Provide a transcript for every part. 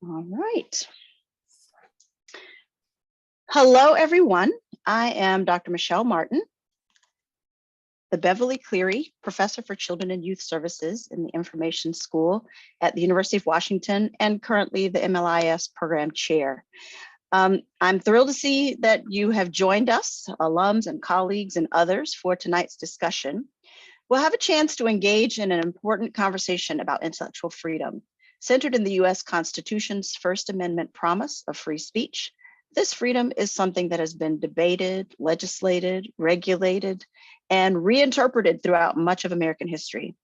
All right. Hello, everyone. I am Dr. Michelle Martin, the Beverly Cleary Professor for Children and Youth Services in the Information School at the University of Washington, and currently the MLIS Program Chair. I'm thrilled to see that you have joined us, alums and colleagues and others, for tonight's discussion. We'll have a chance to engage in an important conversation about intellectual freedom, centered in the US Constitution's First Amendment promise of free speech. This freedom is something that has been debated, legislated, regulated, and reinterpreted throughout much of American history.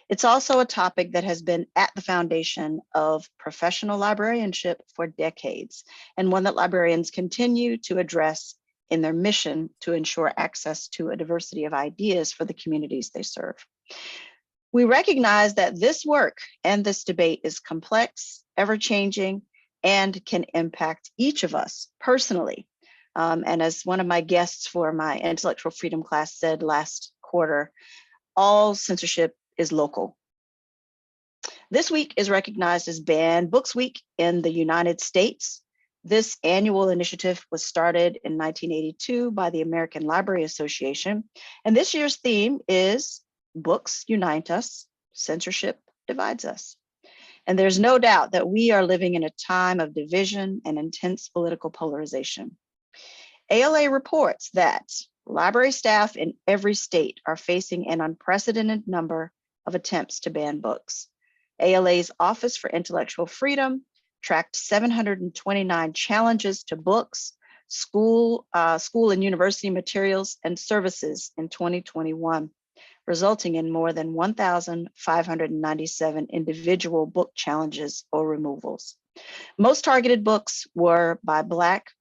It's also a topic that has been at the foundation of professional librarianship for decades, and one that librarians continue to address in their mission to ensure access to a diversity of ideas for the communities they serve. We recognize that this work and this debate is complex, ever-changing, and can impact each of us personally. And as one of my guests for my intellectual freedom class said last quarter, all censorship is local. This week is recognized as Banned Books Week in the United States. This annual initiative was started in 1982 by the American Library Association. And this year's theme is Books Unite Us, Censorship Divides Us. And there's no doubt that we are living in a time of division and intense political polarization. ALA reports that library staff in every state are facing an unprecedented number of attempts to ban books. ALA's Office for Intellectual Freedom tracked 729 challenges to books, school and university materials and services in 2021, resulting in more than 1,597 individual book challenges or removals. Most targeted books were by Black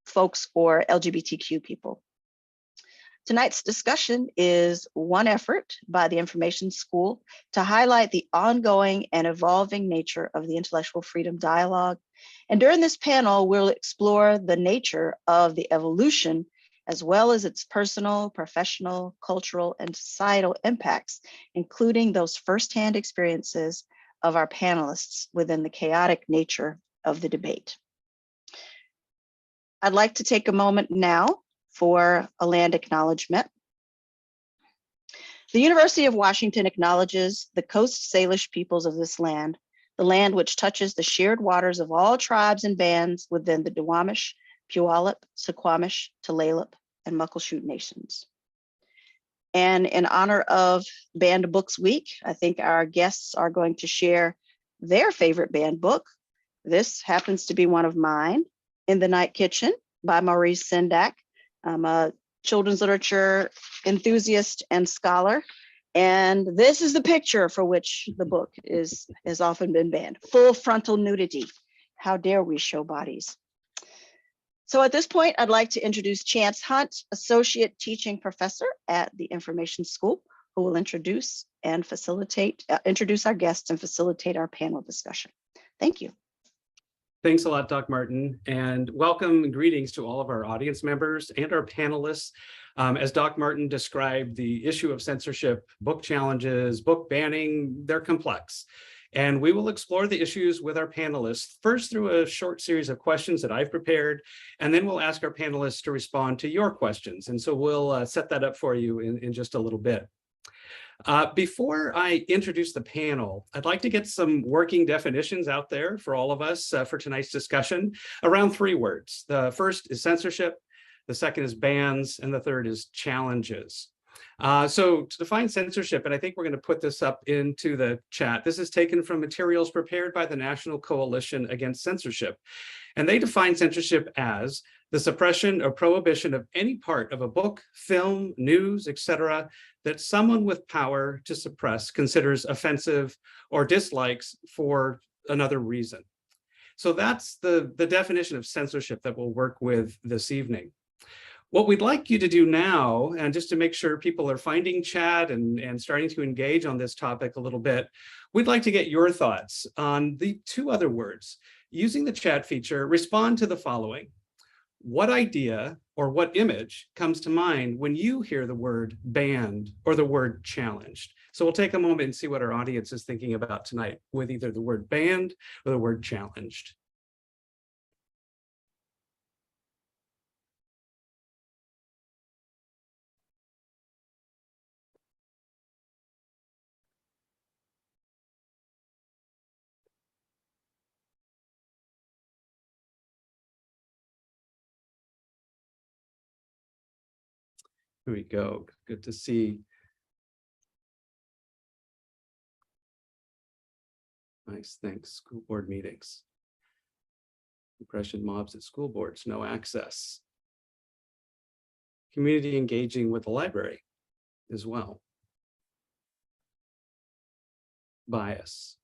folks or LGBTQ people. Tonight's discussion is one effort by the Information School to highlight the ongoing and evolving nature of the intellectual freedom dialogue. And during this panel, we'll explore the nature of the evolution, as well as its personal, professional, cultural, and societal impacts, including those firsthand experiences of our panelists within the chaotic nature of the debate. I'd like to take a moment now for a land acknowledgement. The University of Washington acknowledges the Coast Salish peoples of this land, the land which touches the shared waters of all tribes and bands within the Duwamish, Puyallup, Suquamish, Tulalip, and Muckleshoot nations. And in honor of Banned Books Week, I think our guests are going to share their favorite banned book. This happens to be one of mine, In the Night Kitchen by Maurice Sendak. I'm a children's literature enthusiast and scholar. And this is the picture for which the book has often been banned. Full frontal nudity. How dare we show bodies? So at this point, I'd like to introduce Chance Hunt, Associate Teaching Professor at the Information School, who will introduce our guests and facilitate our panel discussion. Thank you. Thanks a lot, Doc Martin, and welcome and greetings to all of our audience members and our panelists. As Doc Martin described, the issue of censorship, book challenges, book banning, they're complex. And we will explore the issues with our panelists, first through a short series of questions that I've prepared, and then we'll ask our panelists to respond to your questions. And so we'll set that up for you in just a little bit. Before I introduce the panel, I'd like to get some working definitions out there for all of us for tonight's discussion around 3 words. The first is censorship, the second is bans, and the third is challenges. So to define censorship, and I think we're going to put this up into the chat, this is taken from materials prepared by the National Coalition Against Censorship. And they define censorship as the suppression or prohibition of any part of a book, film, news, etc., that someone with power to suppress considers offensive or dislikes for another reason. So that's the definition of censorship that we'll work with this evening. What we'd like you to do now, and just to make sure people are finding chat and starting to engage on this topic a little bit, we'd like to get your thoughts on the 2 other words. Using the chat feature, respond to the following. What idea or what image comes to mind when you hear the word banned or the word challenged? So we'll take a moment and see what our audience is thinking about tonight with either the word banned or the word challenged. Here we go. Good to see. Nice, thanks. School board meetings. Impression mobs at school boards, no access. Community engaging with the library as well. Bias.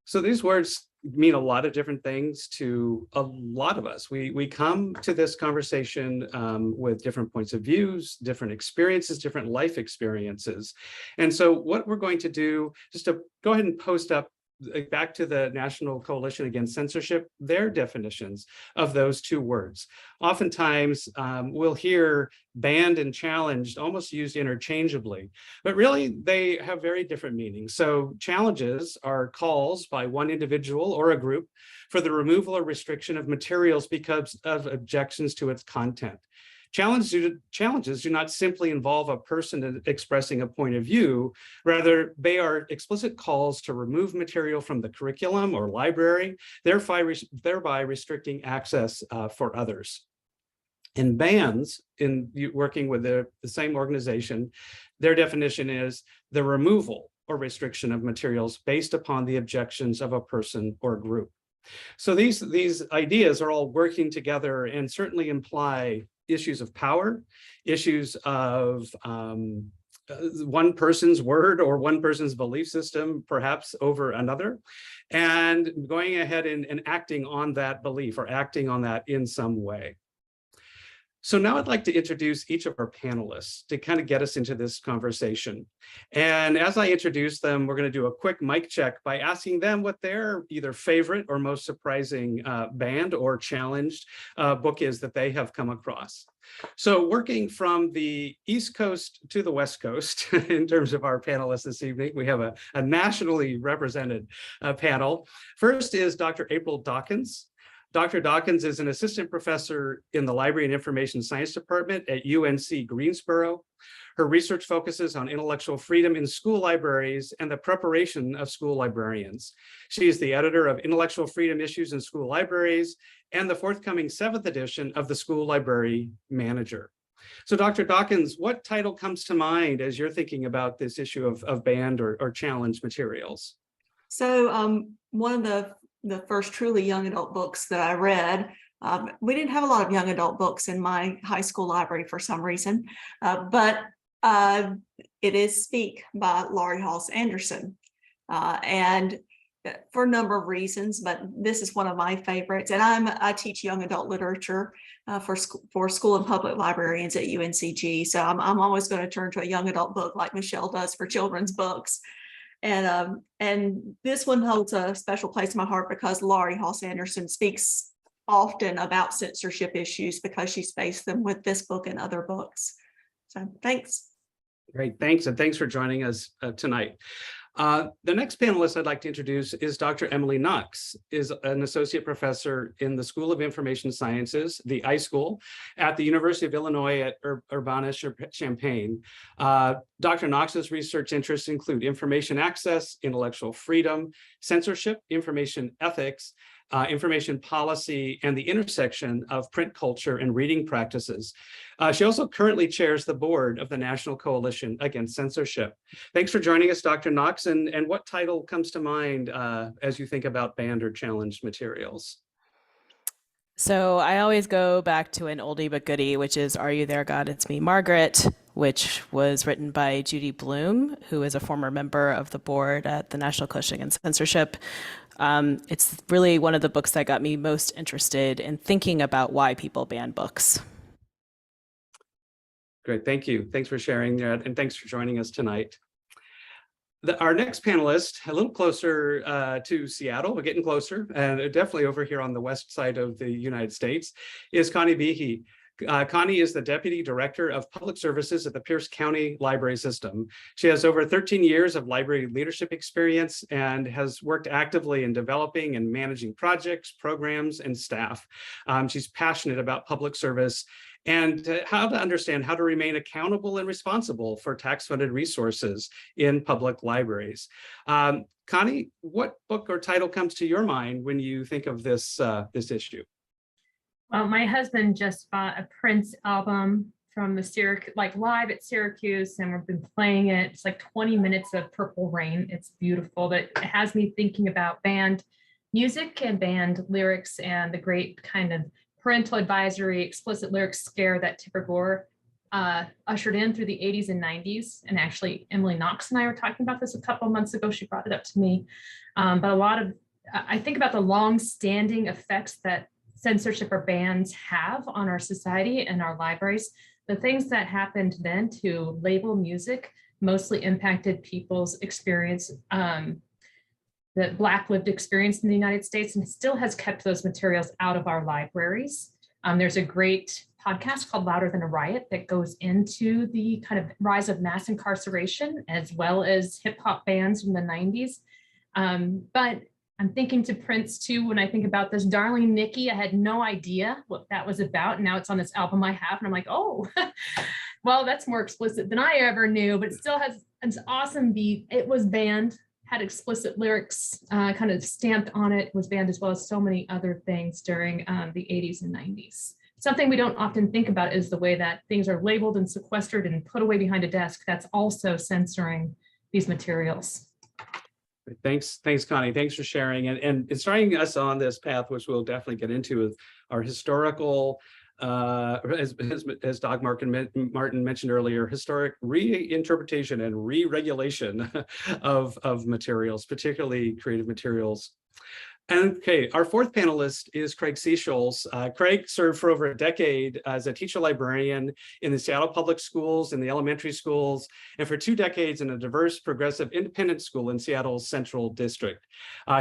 So these words mean a lot of different things to a lot of us. We come to this conversation with different points of views, different experiences, different life experiences. And so what we're going to do, just to go ahead and post up back to the National Coalition Against Censorship, their definitions of those two words. Oftentimes we'll hear banned and challenged almost used interchangeably, but really they have very different meanings. So challenges are calls by one individual or a group for the removal or restriction of materials because of objections to its content. Challenges do not simply involve a person expressing a point of view. Rather, they are explicit calls to remove material from the curriculum or library, thereby restricting access for others. And bans, in working with the same organization, their definition is the removal or restriction of materials based upon the objections of a person or group. So these ideas are all working together and certainly imply issues of power, issues of one person's word or one person's belief system, perhaps over another, and going ahead and acting on that belief or acting on that in some way. So now I'd like to introduce each of our panelists to kind of get us into this conversation. And as I introduce them, we're going to do a quick mic check by asking them what their either favorite or most surprising banned or challenged book is that they have come across. So working from the East Coast to the West Coast, in terms of our panelists this evening, we have a nationally represented panel. First is Dr. April Dawkins. Dr. Dawkins is an assistant professor in the Library and Information Science Department at UNC Greensboro. Her research focuses on intellectual freedom in school libraries and the preparation of school librarians. She is the editor of Intellectual Freedom Issues in School Libraries and the forthcoming 7th edition of the School Library Manager. So Dr. Dawkins, what title comes to mind as you're thinking about this issue of banned or challenged materials? So one of the first truly young adult books that I read, we didn't have a lot of young adult books in my high school library for some reason, but it is Speak by Laurie Halse Anderson. And for a number of reasons, but this is one of my favorites. And I teach young adult literature for school and public librarians at UNCG. So I'm always going to turn to a young adult book like Michelle does for children's books. And this one holds a special place in my heart because Laurie Halse Anderson speaks often about censorship issues because she's faced them with this book and other books. So thanks. Great, thanks. And thanks for joining us tonight. The next panelist I'd like to introduce is Dr. Emily Knox, is an associate professor in the School of Information Sciences, the iSchool, at the University of Illinois at Urbana-Champaign. Dr. Knox's research interests include information access, intellectual freedom, censorship, information ethics, information policy, and the intersection of print culture and reading practices. She also currently chairs the board of the National Coalition Against Censorship. Thanks for joining us, Dr. Knox, and what title comes to mind as you think about banned or challenged materials? So I always go back to an oldie but goodie, which is Are You There, God? It's Me, Margaret, which was written by Judy Bloom, who is a former member of the board at the National Coalition Against Censorship. It's really one of the books that got me most interested in thinking about why people ban books. Great, thank you. Thanks for sharing that, and thanks for joining us tonight. Our next panelist, a little closer to Seattle, we're getting closer, and definitely over here on the west side of the United States, is Connie Behe. Connie is the Deputy Director of Public Services at the Pierce County Library System. She has over 13 years of library leadership experience and has worked actively in developing and managing projects, programs, and staff. She's passionate about public service and how to understand how to remain accountable and responsible for tax-funded resources in public libraries. Connie, what book or title comes to your mind when you think of this issue? Well, my husband just bought a Prince album from the Syracuse, like live at Syracuse, and we've been playing it. It's like 20 minutes of Purple Rain. It's beautiful. But it has me thinking about band music and band lyrics and the great kind of parental advisory, explicit lyrics scare that Tipper Gore ushered in through the 80s and 90s. And actually, Emily Knox and I were talking about this a couple of months ago. She brought it up to me. But I think about the long-standing effects that censorship or bans have on our society and our libraries. The things that happened then to label music mostly impacted people's experience, the Black lived experience in the United States, and still has kept those materials out of our libraries. There's a great podcast called Louder Than a Riot that goes into the kind of rise of mass incarceration as well as hip hop bands from the 90s. But I'm thinking to Prince too, when I think about this. Darling Nikki, I had no idea what that was about. Now it's on this album I have, and I'm like, oh, well, that's more explicit than I ever knew, but it still has an awesome beat. It was banned, had explicit lyrics kind of stamped on it, was banned as well as so many other things during the 80s and 90s. Something we don't often think about is the way that things are labeled and sequestered and put away behind a desk. That's also censoring these materials. Thanks, Connie. Thanks for sharing and starting us on this path, which we'll definitely get into, with our historical, as Doc Martin mentioned earlier, historic reinterpretation and re-regulation of materials, particularly creative materials. Okay, our fourth panelist is Craig Seasholes. Craig served for over a decade as a teacher librarian in the Seattle Public Schools, in the elementary schools, and for 2 decades in a diverse, progressive, independent school in Seattle's Central District.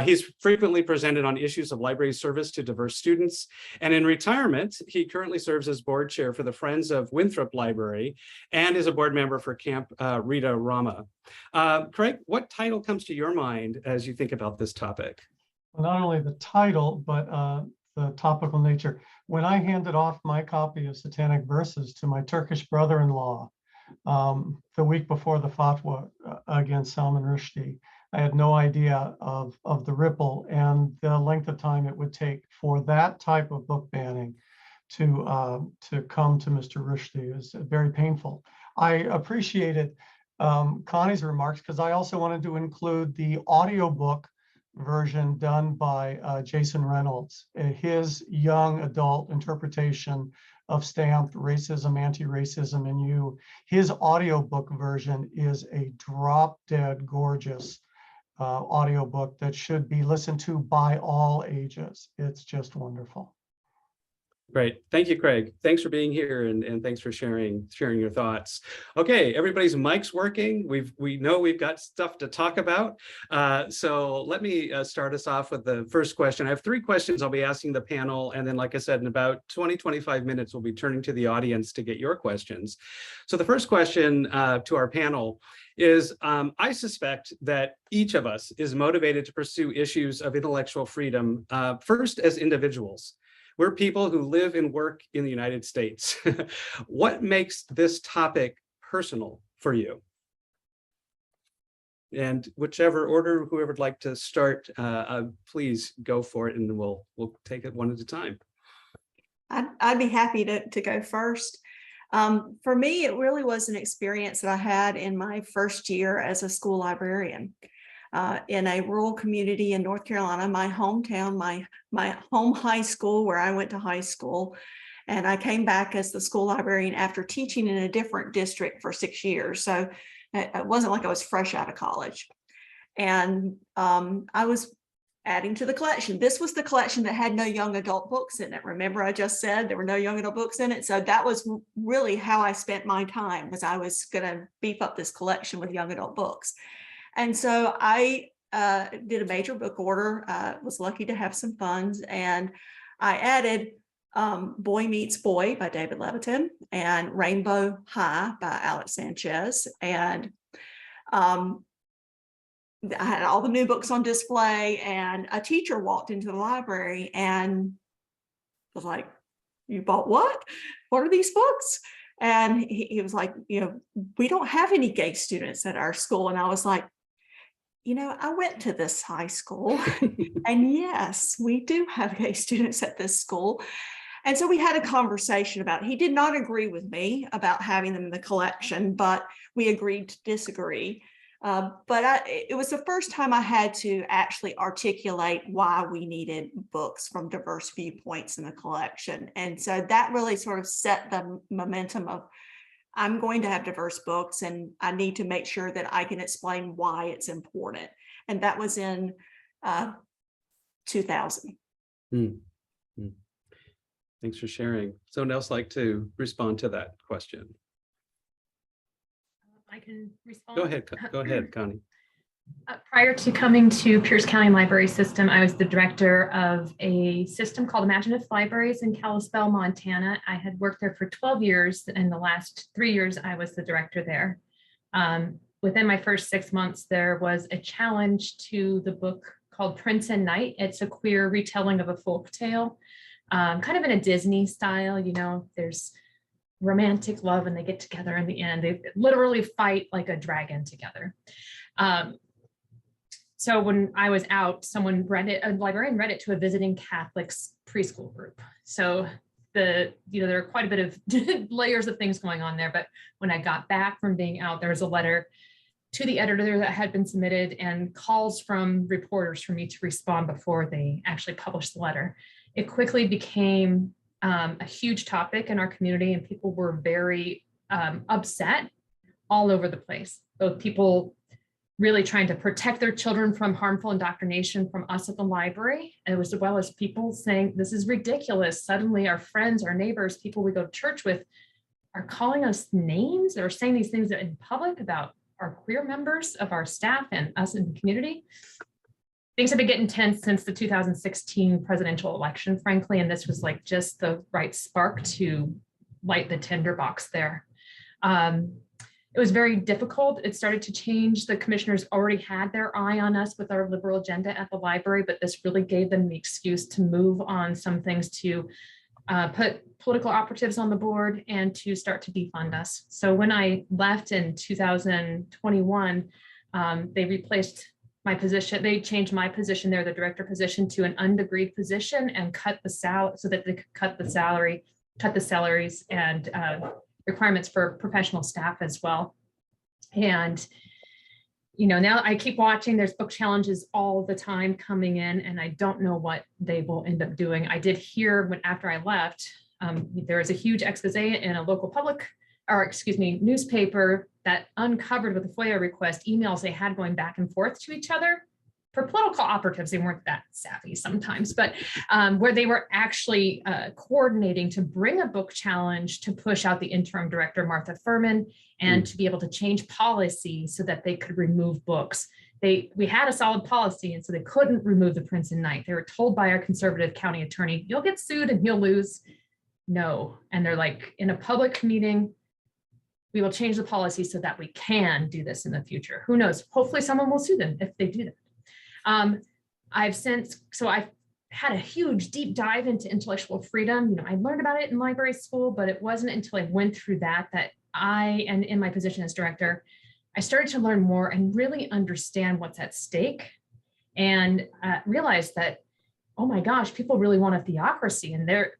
He's frequently presented on issues of library service to diverse students, and in retirement, he currently serves as board chair for the Friends of Winthrop Library and is a board member for Camp Rita Rama. Craig, what title comes to your mind as you think about this topic? Not only the title, but the topical nature. When I handed off my copy of Satanic Verses to my Turkish brother-in-law the week before the fatwa against Salman Rushdie, I had no idea of the ripple and the length of time it would take for that type of book banning to come to Mr. Rushdie. It was very painful. I appreciated Connie's remarks because I also wanted to include the audiobook version done by Jason Reynolds. His young adult interpretation of Stamped: Racism, Anti-Racism in You. His audiobook version is a drop-dead gorgeous audiobook that should be listened to by all ages. It's just wonderful. Great. Thank you, Craig. Thanks for being here and thanks for sharing your thoughts. Okay, everybody's mic's working. We know we've got stuff to talk about. So let me start us off with the first question. I have 3 questions I'll be asking the panel. And then, like I said, in about 20-25 minutes, we'll be turning to the audience to get your questions. So the first question to our panel is, I suspect that each of us is motivated to pursue issues of intellectual freedom, first as individuals. We're people who live and work in the United States. What makes this topic personal for you? And whichever order, whoever would like to start, please go for it, and we'll take it one at a time. I'd be happy to go first. For me, it really was an experience that I had in my first year as a school librarian. In a rural community in North Carolina, my hometown, my home high school where I went to high school. And I came back as the school librarian after teaching in a different district for 6 years. So it wasn't like I was fresh out of college. And I was adding to the collection. This was the collection that had no young adult books in it. Remember, I just said there were no young adult books in it. So that was really how I spent my time, was I was going to beef up this collection with young adult books. And so I did a major book order, was lucky to have some funds, and I added Boy Meets Boy by David Levitin and Rainbow High by Alex Sanchez. And I had all the new books on display, and a teacher walked into the library and was like, "You bought what? What are these books?" And he was like, "We don't have any gay students at our school." And I was like, I went to this high school and yes, we do have gay students at this school. And so we had a conversation about, he did not agree with me about having them in the collection, but we agreed to disagree. It was the first time I had to actually articulate why we needed books from diverse viewpoints in the collection. And so that really sort of set the momentum of, I'm going to have diverse books and I need to make sure that I can explain why it's important. And that was in 2000. Thanks for sharing. Someone else like to respond to that question? I can respond. Go ahead, Connie. Prior to coming to Pierce County Library System, I was the director of a system called Imaginative Libraries in Kalispell, Montana. I had worked there for 12 years, and the last 3 years I was the director there. Within my first 6 months, there was a challenge to the book called Prince and Knight. It's a queer retelling of a folk tale, kind of in a Disney style. There's romantic love and they get together in the end. They literally fight like a dragon together. So when I was out, someone read it, a librarian read it to a visiting Catholics preschool group. So there are quite a bit of layers of things going on there. But when I got back from being out, there was a letter to the editor that had been submitted and calls from reporters for me to respond before they actually published the letter. It quickly became a huge topic in our community, and people were very upset all over the place. Both people really trying to protect their children from harmful indoctrination from us at the library, as well as people saying, this is ridiculous. Suddenly our friends, our neighbors, people we go to church with are calling us names or saying these things in public about our queer members of our staff and us in the community. Things have been getting tense since the 2016 presidential election, frankly, and this was like just the right spark to light the tinderbox there. It was very difficult. It started to change. The commissioners already had their eye on us with our liberal agenda at the library, but this really gave them the excuse to move on some things, to put political operatives on the board and to start to defund us. So when I left in 2021, they replaced my position. They changed my position there, the director position, to an undegreed position and cut the salary so that they could cut the salaries and requirements for professional staff as well. And now I keep watching. There's book challenges all the time coming in, and I don't know what they will end up doing. I did hear after I left, there was a huge expose in a local newspaper that uncovered with a FOIA request emails they had going back and forth to each other. For political operatives, they weren't that savvy sometimes, but where they were actually coordinating to bring a book challenge to push out the interim director, Martha Furman, and to be able to change policy so that they could remove books. We had a solid policy, and so they couldn't remove the Prince and Knight. They were told by our conservative county attorney, you'll get sued and you'll lose. No. And they're like, in a public meeting, we will change the policy so that we can do this in the future. Who knows? Hopefully someone will sue them if they do that. I've had a huge deep dive into intellectual freedom. I learned about it in library school, but it wasn't until I went through that and in my position as director, I started to learn more and really understand what's at stake, and realized that, oh my gosh, people really want a theocracy, and they're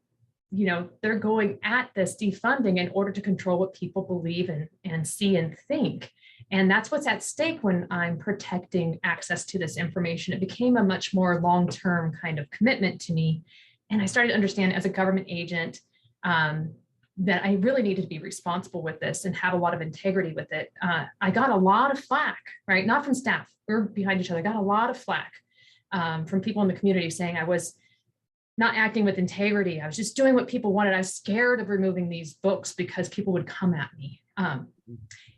going at this defunding in order to control what people believe and see and think. And that's what's at stake when I'm protecting access to this information. It became a much more long-term kind of commitment to me. And I started to understand as a government agent that I really needed to be responsible with this and have a lot of integrity with it. I got a lot of flack, right? Not from staff, we're behind each other. I got a lot of flack from people in the community saying I was not acting with integrity. I was just doing what people wanted. I was scared of removing these books because people would come at me.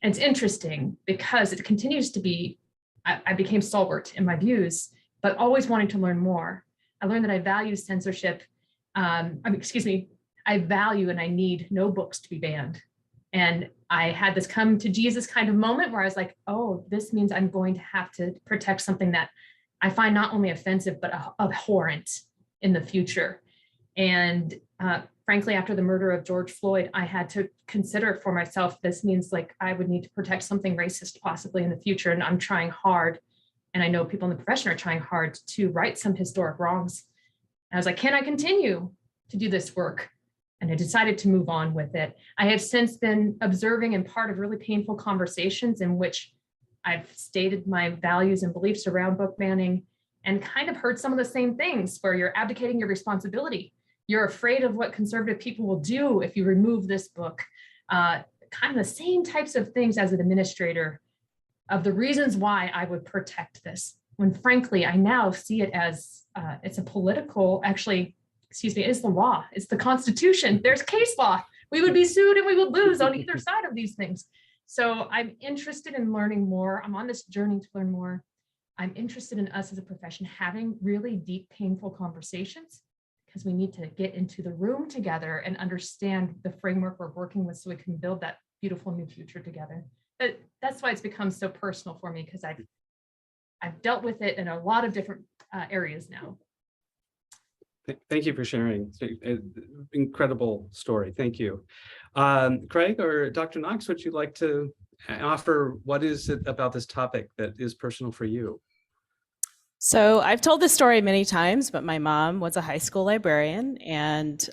And it's interesting because it continues to be, I became stalwart in my views, but always wanting to learn more. I learned that I value censorship excuse me, I value and I need no books to be banned. And I had this come to Jesus kind of moment where I was like, oh, this means I'm going to have to protect something that I find not only offensive, but abhorrent in the future. And frankly, after the murder of George Floyd, I had to consider for myself, this means like I would need to protect something racist possibly in the future. And I'm trying hard. And I know people in the profession are trying hard to right some historic wrongs. And I was like, can I continue to do this work? And I decided to move on with it. I have since been observing and part of really painful conversations in which I've stated my values and beliefs around book banning and kind of heard some of the same things where you're abdicating your responsibility. You're afraid of what conservative people will do if you remove this book. Kind of the same types of things as an administrator of the reasons why I would protect this. When frankly, I now see it as it's a political, actually, excuse me, it's the law, it's the Constitution, there's case law. We would be sued and we would lose on either side of these things. So I'm interested in learning more. I'm on this journey to learn more. I'm interested in us as a profession having really deep, painful conversations because we need to get into the room together and understand the framework we're working with so we can build that beautiful new future together. But that's why it's become so personal for me because I've dealt with it in a lot of different areas now. Thank you for sharing. Incredible story. Thank you. Craig or Dr. Knox, would you like to offer what is it about this topic that is personal for you? So I've told this story many times, but my mom was a high school librarian and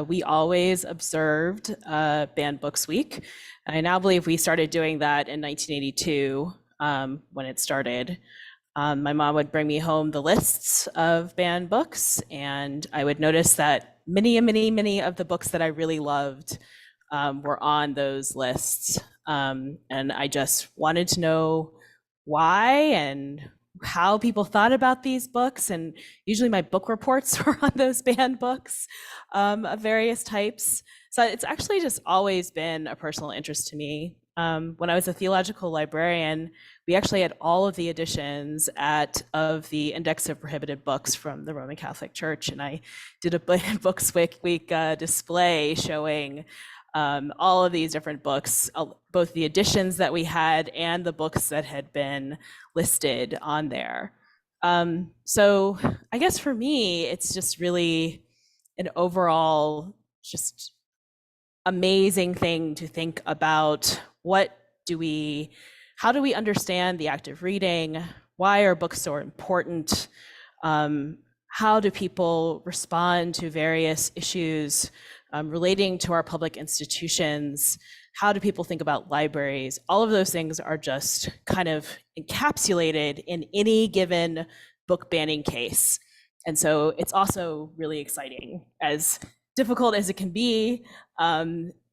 we always observed Banned Books Week. I now believe we started doing that in 1982 when it started. My mom would bring me home the lists of banned books, and I would notice that many of the books that I really loved were on those lists. And I just wanted to know why and how people thought about these books. And usually my book reports were on those banned books of various types. So it's actually just always been a personal interest to me. When I was a theological librarian, we actually had all of the editions of the Index of Prohibited Books from the Roman Catholic Church, and I did a Books Week display showing all of these different books, both the editions that we had and the books that had been listed on there. So I guess for me, it's just really an overall just amazing thing to think about. How do we understand the act of reading? Why are books so important? How do people respond to various issues relating to our public institutions? How do people think about libraries? All of those things are just kind of encapsulated in any given book banning case. And so it's also really exciting. As difficult as it can be,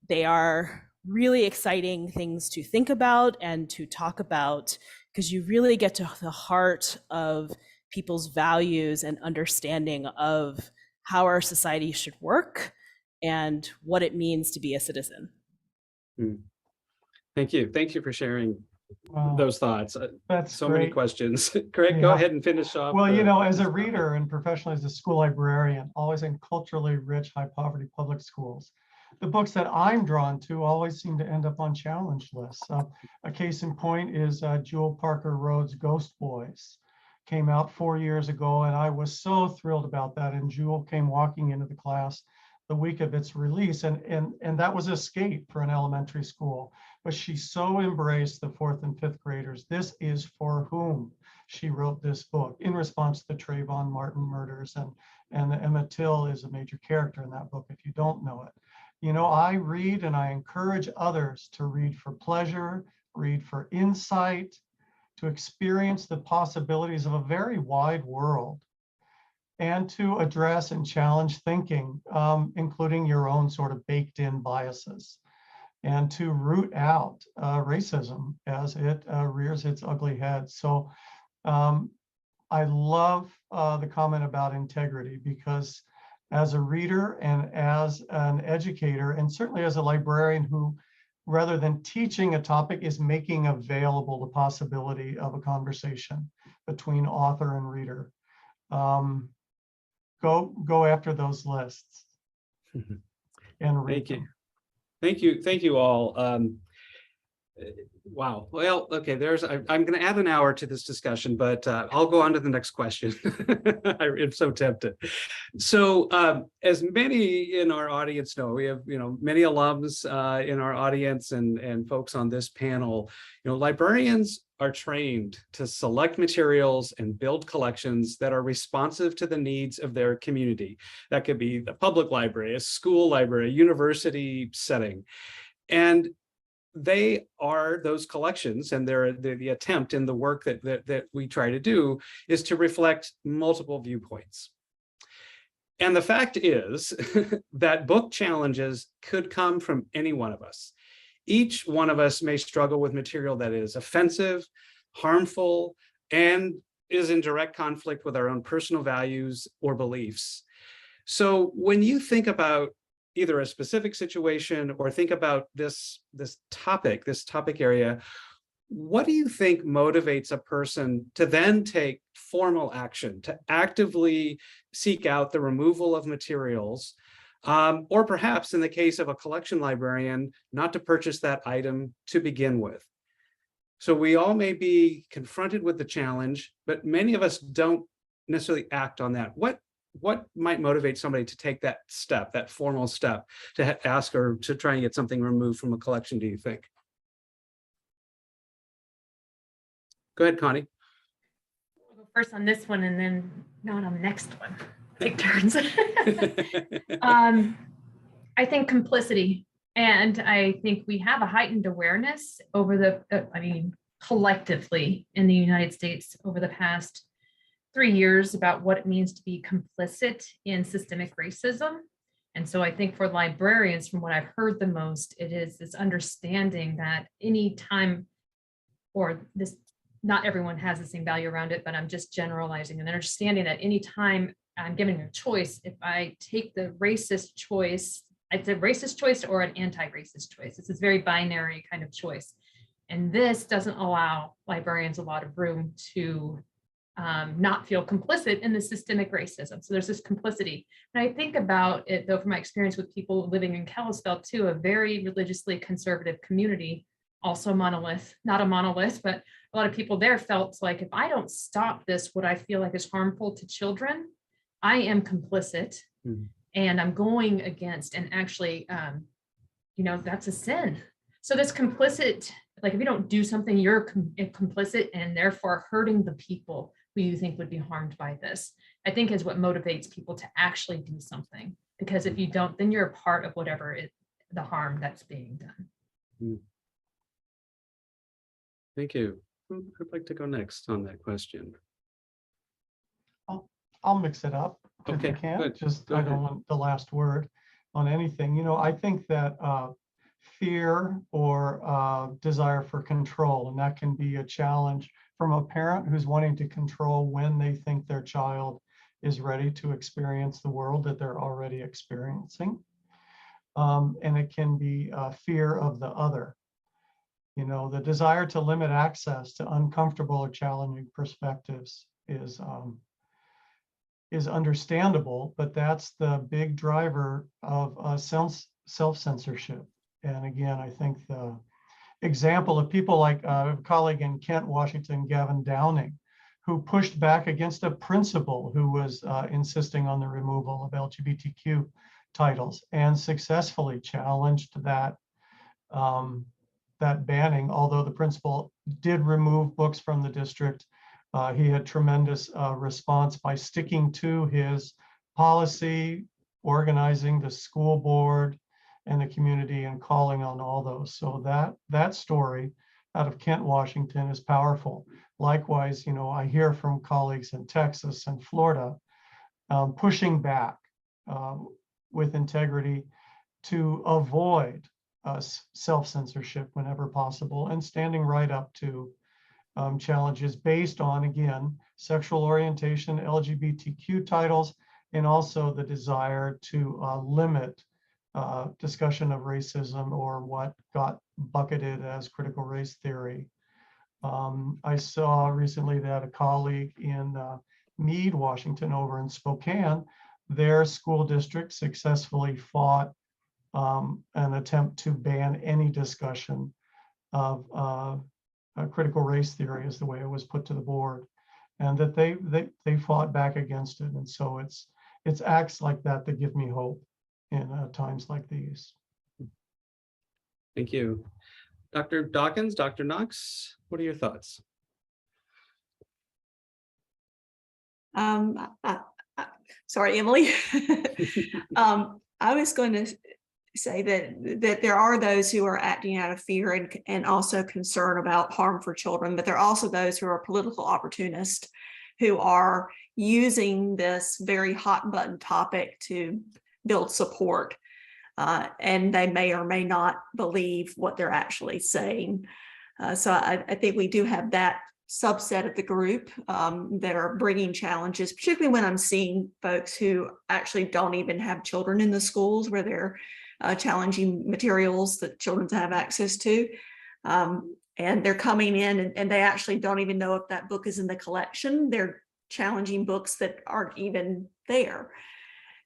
they are really exciting things to think about and to talk about because you really get to the heart of people's values and understanding of how our society should work and what it means to be a citizen. Thank you. Thank you for sharing those thoughts. That's so great. Many questions. Craig, Yeah. Go ahead and finish off. Well, as a reader and professionally as a school librarian, always in culturally rich, high poverty public schools, the books that I'm drawn to always seem to end up on challenge lists. A case in point is Jewel Parker Rhodes' Ghost Boys. Came out 4 years ago, and I was so thrilled about that. And Jewel came walking into the class the week of its release, and that was escape for an elementary school. But she so embraced the 4th and 5th graders. This is for whom she wrote this book in response to the Trayvon Martin murders, and Emmett Till is a major character in that book if you don't know it. I read and I encourage others to read for pleasure, read for insight, to experience the possibilities of a very wide world, and to address and challenge thinking, including your own sort of baked in biases, and to root out racism as it rears its ugly head. So I love the comment about integrity, because as a reader and as an educator, and certainly as a librarian who, rather than teaching a topic, is making available the possibility of a conversation between author and reader. go after those lists and read Thank you. them. Thank you all. Wow. Well, okay, I'm going to add an hour to this discussion, but I'll go on to the next question. I'm so tempted. So as many in our audience know, we have, many alums in our audience and folks on this panel. Librarians are trained to select materials and build collections that are responsive to the needs of their community. That could be the public library, a school library, a university setting. And they are those collections, and they're the attempt in the work that we try to do is to reflect multiple viewpoints. And the fact is that book challenges could come from any one of us. Each one of us may struggle with material that is offensive, harmful, and is in direct conflict with our own personal values or beliefs. So when you think about either a specific situation or think about this topic area, what do you think motivates a person to then take formal action, to actively seek out the removal of materials, or perhaps in the case of a collection librarian, not to purchase that item to begin with? So we all may be confronted with the challenge, but many of us don't necessarily act on that. What might motivate somebody to take that step, that formal step, to ask or to try and get something removed from a collection, do you think? Go ahead, Connie. We'll go first on this one and then not on the next one. Take turns. I think complicity. And I think we have a heightened awareness over collectively in the United States over the past 3 years about what it means to be complicit in systemic racism. And so I think for librarians, from what I've heard the most, it is this understanding that any time, or this, not everyone has the same value around it, but I'm just generalizing, and understanding that anytime I'm given a choice, if I take the racist choice, it's a racist choice or an anti-racist choice. It's this very binary kind of choice. And this doesn't allow librarians a lot of room to not feel complicit in the systemic racism. So there's this complicity. And I think about it, though, from my experience with people living in Kalispell too, a very religiously conservative community, also monolith, not a monolith, but a lot of people there felt like, if I don't stop this, what I feel like is harmful to children, I am complicit. Mm-hmm. And I'm going against, and actually, that's a sin. So this complicit, like if you don't do something, you're complicit and therefore hurting the people who you think would be harmed by this, I think is what motivates people to actually do something. Because if you don't, then you're a part of whatever the harm that's being done. Thank you. I'd like to go next on that question. I'll mix it up if I can. I don't want the last word on anything. I think that fear or desire for control, and that can be a challenge from a parent who's wanting to control when they think their child is ready to experience the world that they're already experiencing. And it can be fear of the other. The desire to limit access to uncomfortable or challenging perspectives is understandable, but that's the big driver of self-censorship. And again, I think the example of people like a colleague in Kent, Washington, Gavin Downing, who pushed back against a principal who was insisting on the removal of LGBTQ titles and successfully challenged that banning, although the principal did remove books from the district. He had tremendous response by sticking to his policy, organizing the school board and the community and calling on all those. So that story out of Kent, Washington is powerful. Likewise, I hear from colleagues in Texas and Florida pushing back with integrity to avoid self-censorship whenever possible and standing right up to challenges based on, again, sexual orientation, LGBTQ titles, and also the desire to limit discussion of racism or what got bucketed as critical race theory. I saw recently that a colleague in Meade, Washington, over in Spokane, their school district successfully fought an attempt to ban any discussion of critical race theory, is the way it was put to the board, and that they fought back against it. And so it's acts like that that give me hope in times like these. Thank you. Dr. Dawkins, Dr. Knox, what are your thoughts? Sorry, Emily. I was going to say that there are those who are acting out of fear and also concern about harm for children, but there are also those who are political opportunists who are using this very hot button topic to build support. And they may or may not believe what they're actually saying. So I think we do have that subset of the group that are bringing challenges, particularly when I'm seeing folks who actually don't even have children in the schools where they're challenging materials that children have access to. And they're coming in and they actually don't even know if that book is in the collection. They're challenging books that aren't even there.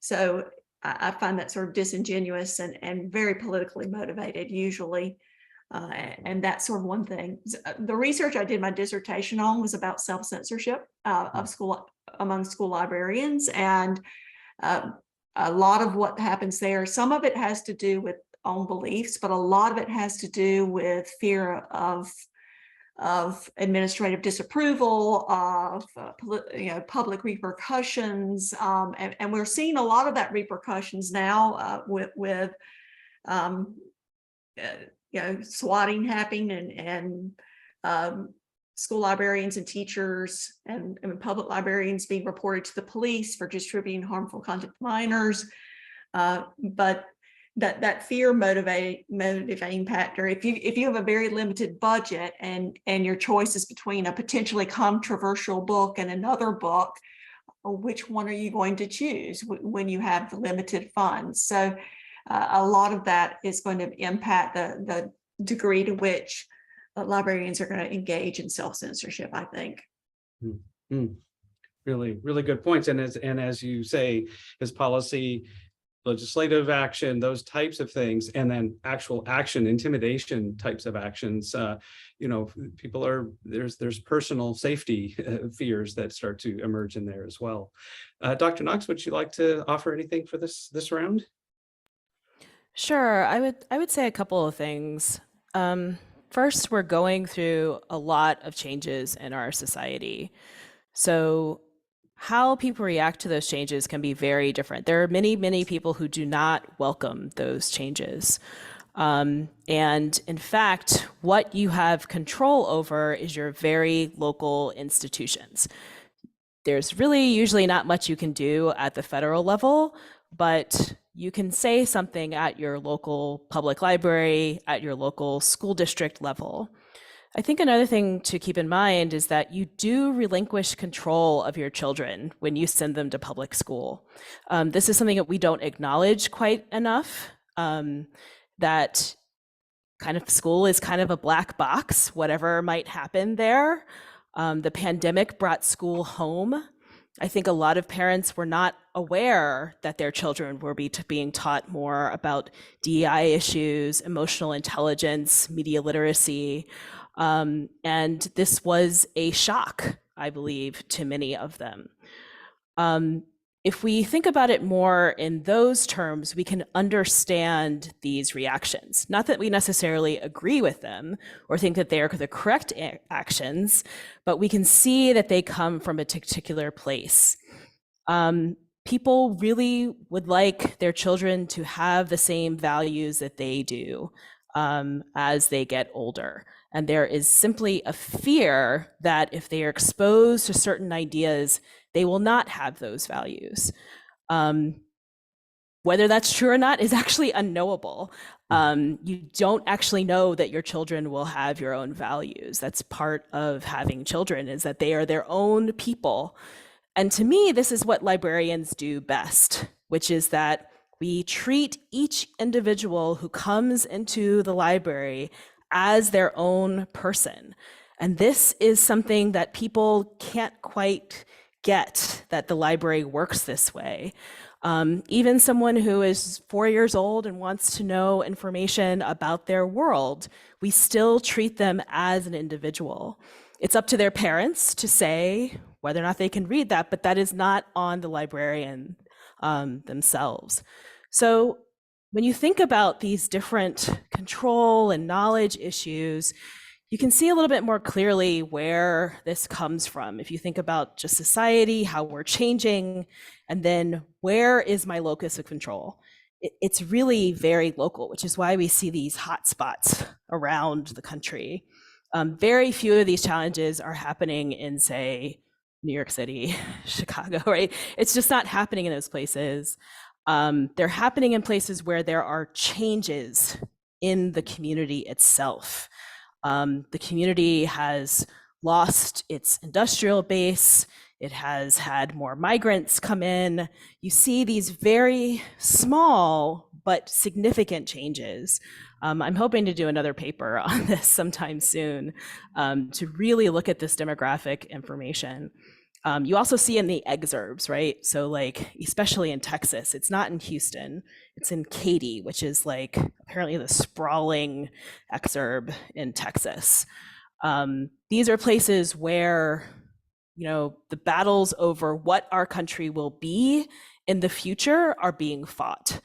So I find that sort of disingenuous and very politically motivated usually. And that's sort of one thing. The research I did my dissertation on was about self-censorship among school librarians. And a lot of what happens there, some of it has to do with own beliefs, but a lot of it has to do with fear of administrative disapproval, of public repercussions, and we're seeing a lot of that repercussions now with swatting happening and school librarians and teachers and public librarians being reported to the police for distributing harmful content to minors, but that fear motivating factor. If you have a very limited budget and your choice is between a potentially controversial book and another book, which one are you going to choose when you have limited funds? So a lot of that is going to impact the degree to which librarians are going to engage in self-censorship, I think. Really, really good points. And as you say, as policy, legislative action, those types of things, and then actual action, intimidation types of actions, people there's personal safety fears that start to emerge in there as well. Dr. Knox, would you like to offer anything for this round? Sure, I would say a couple of things. First, we're going through a lot of changes in our society. So how people react to those changes can be very different. There are many, many people who do not welcome those changes. And in fact, what you have control over is your very local institutions. There's really usually not much you can do at the federal level, but you can say something at your local public library, at your local school district level. I think another thing to keep in mind is that you do relinquish control of your children when you send them to public school. This is something that we don't acknowledge quite enough, that kind of school is kind of a black box, whatever might happen there. The pandemic brought school home. I think a lot of parents were not aware that their children were being taught more about DEI issues, emotional intelligence, media literacy. And this was a shock, I believe, to many of them. If we think about it more in those terms, we can understand these reactions. Not that we necessarily agree with them or think that they are the correct actions, but we can see that they come from a particular place. People really would like their children to have the same values that they do as they get older. And there is simply a fear that if they are exposed to certain ideas, they will not have those values. Whether that's true or not is actually unknowable. You don't actually know that your children will have your own values. That's part of having children, is that they are their own people. And to me, this is what librarians do best, which is that we treat each individual who comes into the library as their own person. And this is something that people can't quite get, that the library works this way. Even someone who is 4 years old and wants to know information about their world, we still treat them as an individual. It's up to their parents to say whether or not they can read that, but that is not on the librarian themselves. So when you think about these different control and knowledge issues, you can see a little bit more clearly where this comes from. If you think about just society, how we're changing, and then where is my locus of control? It's really very local, which is why we see these hotspots around the country. Very few of these challenges are happening in, say, New York City, Chicago, right? It's just not happening in those places. They're happening in places where there are changes in the community itself. The community has lost its industrial base. It has had more migrants come in. You see these very small but significant changes. I'm hoping to do another paper on this sometime soon to really look at this demographic information. You also see in the exurbs, right? So like, especially in Texas, it's not in Houston, it's in Katy, which is like apparently the sprawling exurb in Texas. These are places where, you know, the battles over what our country will be in the future are being fought.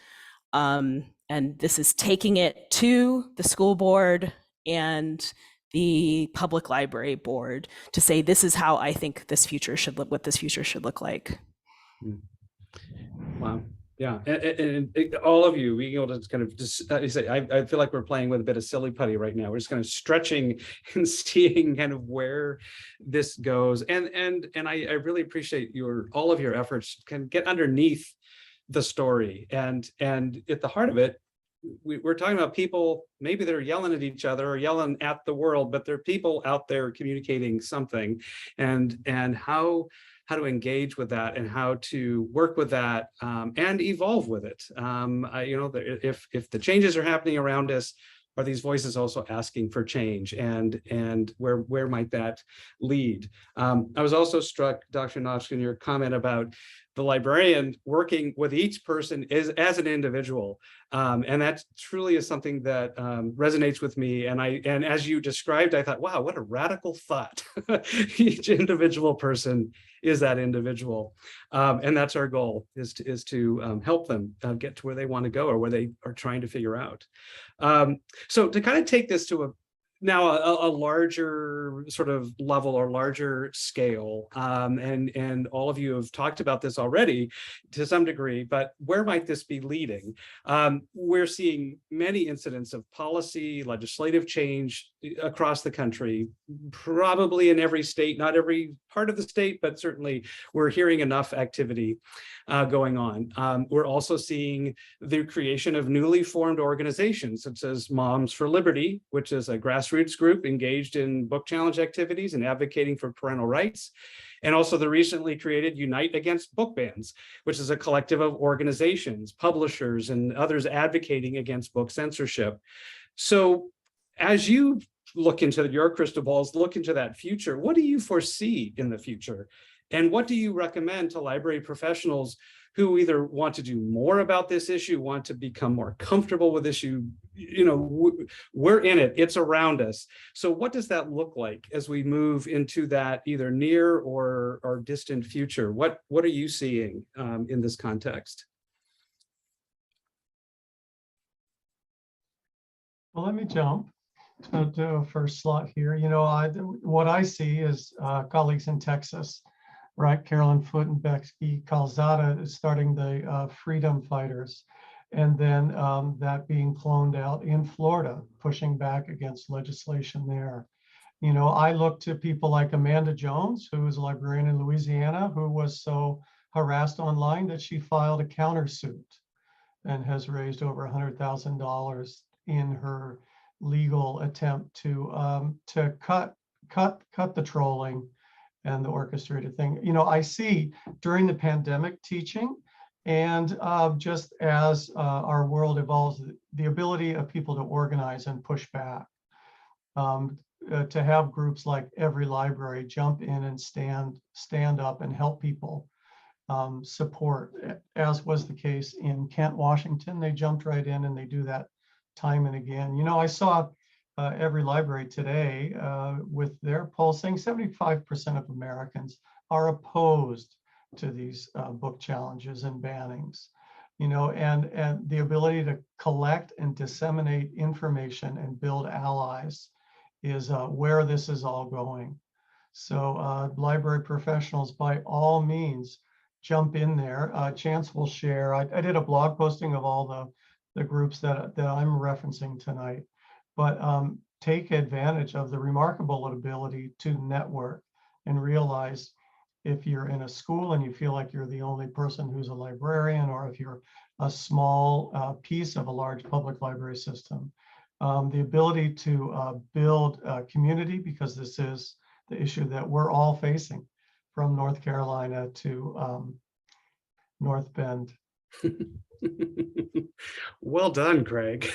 And this is taking it to the school board and the public library board to say, this is how I think this future should look, what this future should look like. Wow. Yeah, and all of you being able to kind of just say, I feel like we're playing with a bit of silly putty right now. We're just kind of stretching and seeing kind of where this goes. And I really appreciate all of your efforts to kind of get underneath the story. And at the heart of it, we're talking about people, maybe they're yelling at each other or yelling at the world, but they're people out there communicating something, and how to engage with that and how to work with that and evolve with it. You know, if the changes are happening around us, are these voices also asking for change, and where might that lead? I was also struck, Dr. Notch, in your comment about the librarian working with each person as an individual. And that truly is something that resonates with me. And as you described, I thought, wow, what a radical thought. Each individual person is that individual. And that's our goal, is to help them get to where they want to go or where they are trying to figure out. So to kind of take this to a larger sort of level or larger scale, and all of you have talked about this already to some degree, but where might this be leading? We're seeing many incidents of policy, legislative change across the country, probably in every state, not every part of the state, but certainly we're hearing enough activity going on. We're also seeing the creation of newly formed organizations, such as Moms for Liberty, which is a grassroots group engaged in book challenge activities and advocating for parental rights. And also the recently created Unite Against Book Bans, which is a collective of organizations, publishers, and others advocating against book censorship. So as you look into your crystal balls, look into that future, what do you foresee in the future? And what do you recommend to library professionals who either want to do more about this issue, want to become more comfortable with this issue? You know, we're in it, it's around us. So what does that look like as we move into that either near or distant future? What are you seeing in this context? Well, let me jump to the first slot here. You know, what I see is colleagues in Texas, right? Carolyn Foote and Becky Calzada is starting the Freedom Fighters, and then that being cloned out in Florida, pushing back against legislation there. You know, I look to people like Amanda Jones, who is a librarian in Louisiana, who was so harassed online that she filed a countersuit and has raised over $100,000 in her legal attempt to cut the trolling and the orchestrated thing. You know, I see during the pandemic teaching, and just as our world evolves, the ability of people to organize and push back, to have groups like Every Library jump in and stand up and help people support, as was the case in Kent, Washington. They jumped right in, and they do that time and again. You know, I saw every library today with their poll saying 75% of Americans are opposed to these book challenges and bannings. You know, and the ability to collect and disseminate information and build allies is where this is all going. So library professionals, by all means, jump in there. Chance will share. I did a blog posting of all the groups that I'm referencing tonight, but take advantage of the remarkable ability to network and realize if you're in a school and you feel like you're the only person who's a librarian, or if you're a small piece of a large public library system, the ability to build community, because this is the issue that we're all facing from North Carolina to North Bend. Well done, Craig.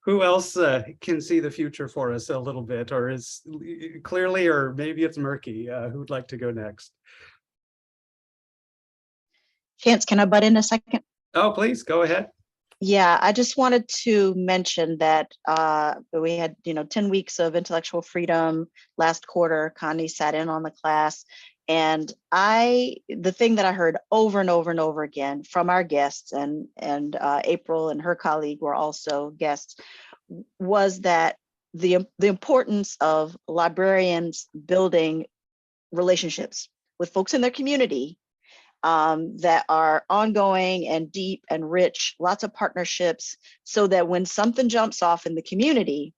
Who else can see the future for us a little bit, or is clearly, or maybe it's murky? Who'd like to go next? Chance, can I butt in a second? Oh, please go ahead. Yeah, I just wanted to mention that we had, 10 weeks of intellectual freedom last quarter. Connie sat in on the class. And the thing that I heard over and over and over again from our guests, and April and her colleague were also guests, was that the importance of librarians building relationships with folks in their community that are ongoing and deep and rich, lots of partnerships, so that when something jumps off in the community,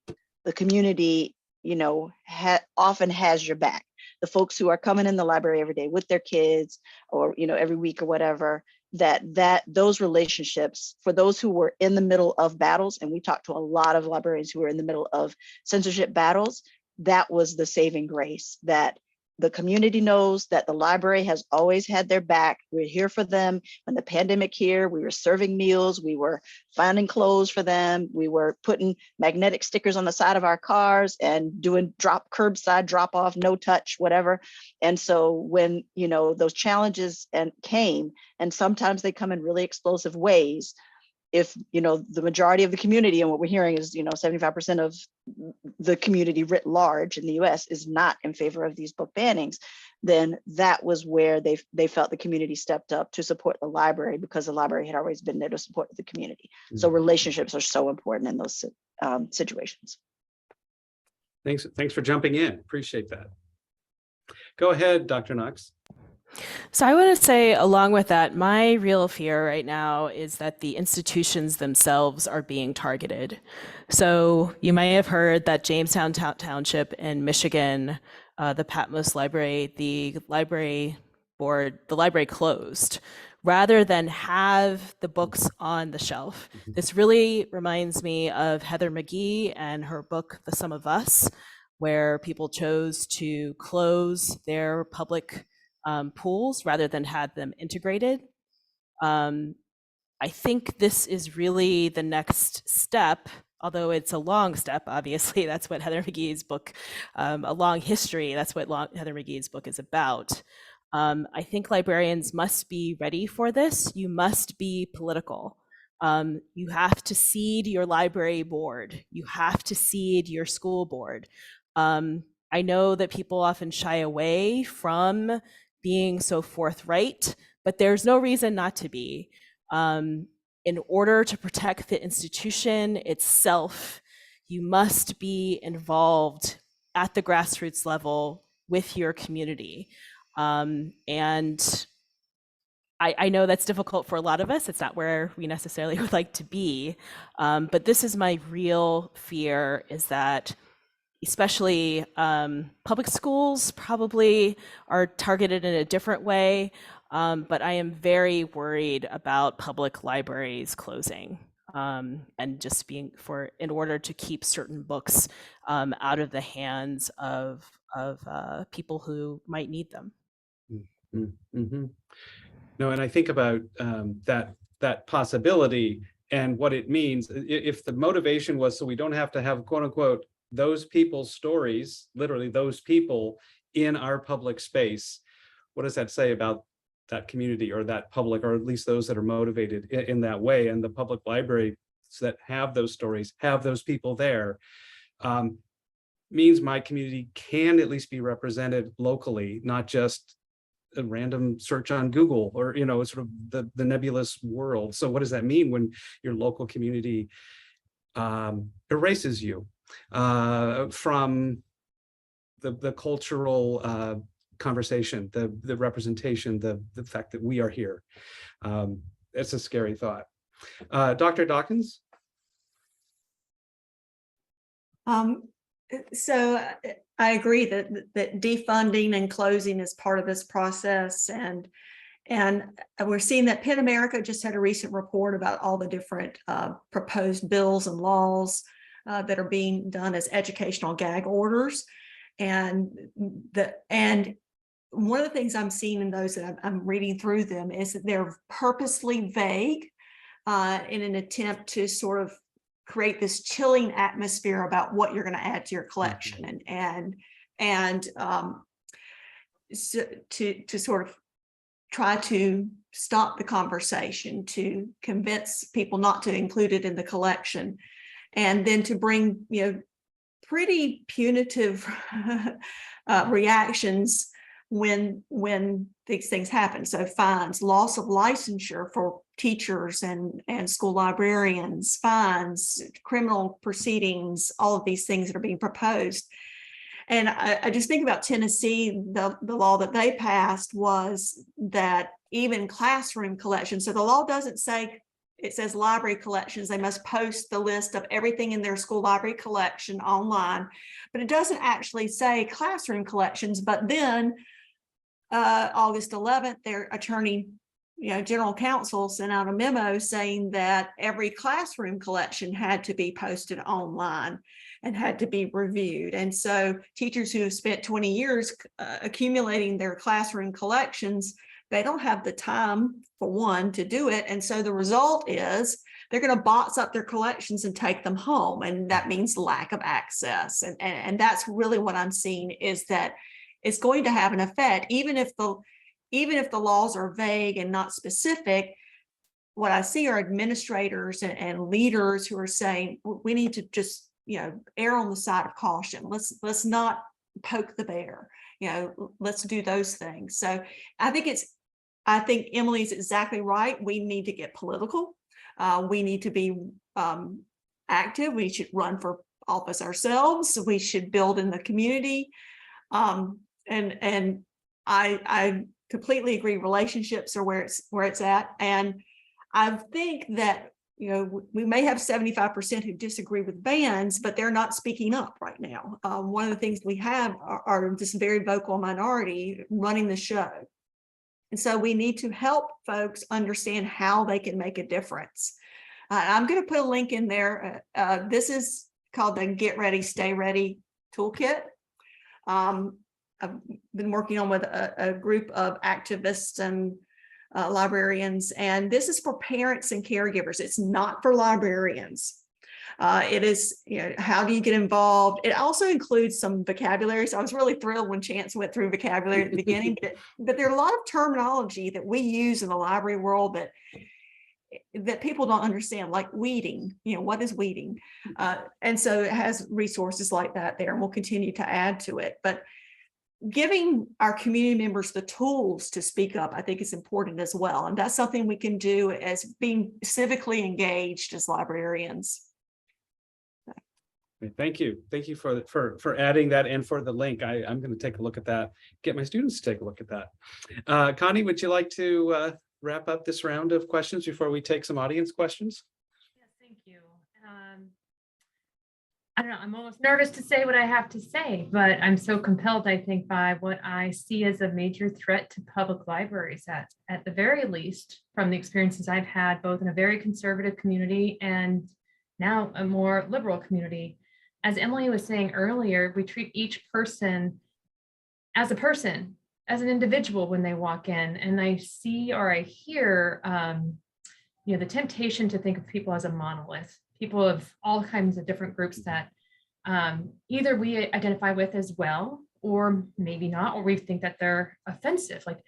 often has your back. The folks who are coming in the library every day with their kids, or every week or whatever, that those relationships, for those who were in the middle of battles, and we talked to a lot of librarians who were in the middle of censorship battles, that was the saving grace, that the community knows that the library has always had their back. We're here for them. When the pandemic here, we were serving meals, we were finding clothes for them, we were putting magnetic stickers on the side of our cars and doing curbside drop off, no touch, whatever. And so when those challenges came, and sometimes they come in really explosive ways, if the majority of the community, and what we're hearing is 75% of the community writ large in the US is not in favor of these book bannings, then that was where they felt the community stepped up to support the library, because the library had always been there to support the community. So relationships are so important in those situations. Thanks for jumping in. Appreciate that. Go ahead, Dr. Knox. So I want to say, along with that, my real fear right now is that the institutions themselves are being targeted. So you may have heard that Jamestown Township in Michigan, the Patmos Library, the library closed rather than have the books on the shelf. This really reminds me of Heather McGee and her book, The Sum of Us, where people chose to close their public pools rather than had them integrated. I think this is really the next step, although it's a long step, obviously. That's what Heather McGee's book, a long history, that's what Heather McGee's book is about. I think librarians must be ready for this. You must be political. You have to seed your library board. You have to seed your school board. I know that people often shy away from being so forthright, but there's no reason not to be. In order to protect the institution itself, you must be involved at the grassroots level with your community. And I know that's difficult for a lot of us. It's not where we necessarily would like to be. But this is my real fear, is that especially public schools probably are targeted in a different way, but I am very worried about public libraries closing and just in order to keep certain books out of the hands of people who might need them. Mm-hmm. No, and I think about that possibility and what it means. If the motivation was so we don't have to have, quote unquote, those people's stories, literally those people in our public space, what does that say about that community or that public, or at least those that are motivated in that way. And the public libraries that have those stories, have those people there, means my community can at least be represented locally, not just a random search on Google or, sort of the nebulous world. So what does that mean when your local community erases you from the cultural conversation, the representation, the fact that we are here? It's a scary thought. Dr. Dawkins? So I agree that defunding and closing is part of this process, and we're seeing that Penn America just had a recent report about all the different proposed bills and laws that are being done as educational gag orders, and one of the things I'm seeing in those that I'm reading through them is that they're purposely vague in an attempt to sort of create this chilling atmosphere about what you're going to add to your collection, and so to sort of try to stop the conversation, to convince people not to include it in the collection, and then to bring pretty punitive reactions when these things happen. So fines, loss of licensure for teachers and school librarians, fines, criminal proceedings, all of these things that are being proposed. And I just think about Tennessee, the law that they passed was that even classroom collections, so the law doesn't say, it says library collections, they must post the list of everything in their school library collection online, but it doesn't actually say classroom collections. But then August 11th, their attorney, general counsel sent out a memo saying that every classroom collection had to be posted online and had to be reviewed. And so teachers who have spent 20 years accumulating their classroom collections, they don't have the time, for one, to do it. And so the result is they're going to box up their collections and take them home. And that means lack of access. And that's really what I'm seeing, is that it's going to have an effect, even if the laws are vague and not specific. What I see are administrators and leaders who are saying, we need to just, err on the side of caution. Let's not poke the bear. Let's do those things. So I think Emily's exactly right. We need to get political. We need to be active. We should run for office ourselves. We should build in the community. And I completely agree. Relationships are where it's at. And I think that, we may have 75% who disagree with bans, but they're not speaking up right now. One of the things we have are this very vocal minority running the show. And so we need to help folks understand how they can make a difference. I'm going to put a link in there. This is called the Get Ready, Stay Ready Toolkit. I've been working on with a group of activists and librarians, and this is for parents and caregivers. It's not for librarians. It is, how do you get involved? It also includes some vocabulary. So I was really thrilled when Chance went through vocabulary at the beginning, but there are a lot of terminology that we use in the library world that people don't understand, like weeding. What is weeding? And so it has resources like that there, and we'll continue to add to it. But giving our community members the tools to speak up, I think, is important as well. And that's something we can do as being civically engaged as librarians. Thank you. Thank you for adding that and for the link. I'm going to take a look at that, get my students to take a look at that. Connie, would you like to wrap up this round of questions before we take some audience questions? Yes, thank you. I don't know, I'm almost nervous to say what I have to say, but I'm so compelled, I think, by what I see as a major threat to public libraries, at the very least, from the experiences I've had, both in a very conservative community and now a more liberal community. As Emily was saying earlier, we treat each person, as an individual when they walk in. And I see, or I hear, the temptation to think of people as a monolith. People of all kinds of different groups that either we identify with as well, or maybe not, or we think that they're offensive. Like,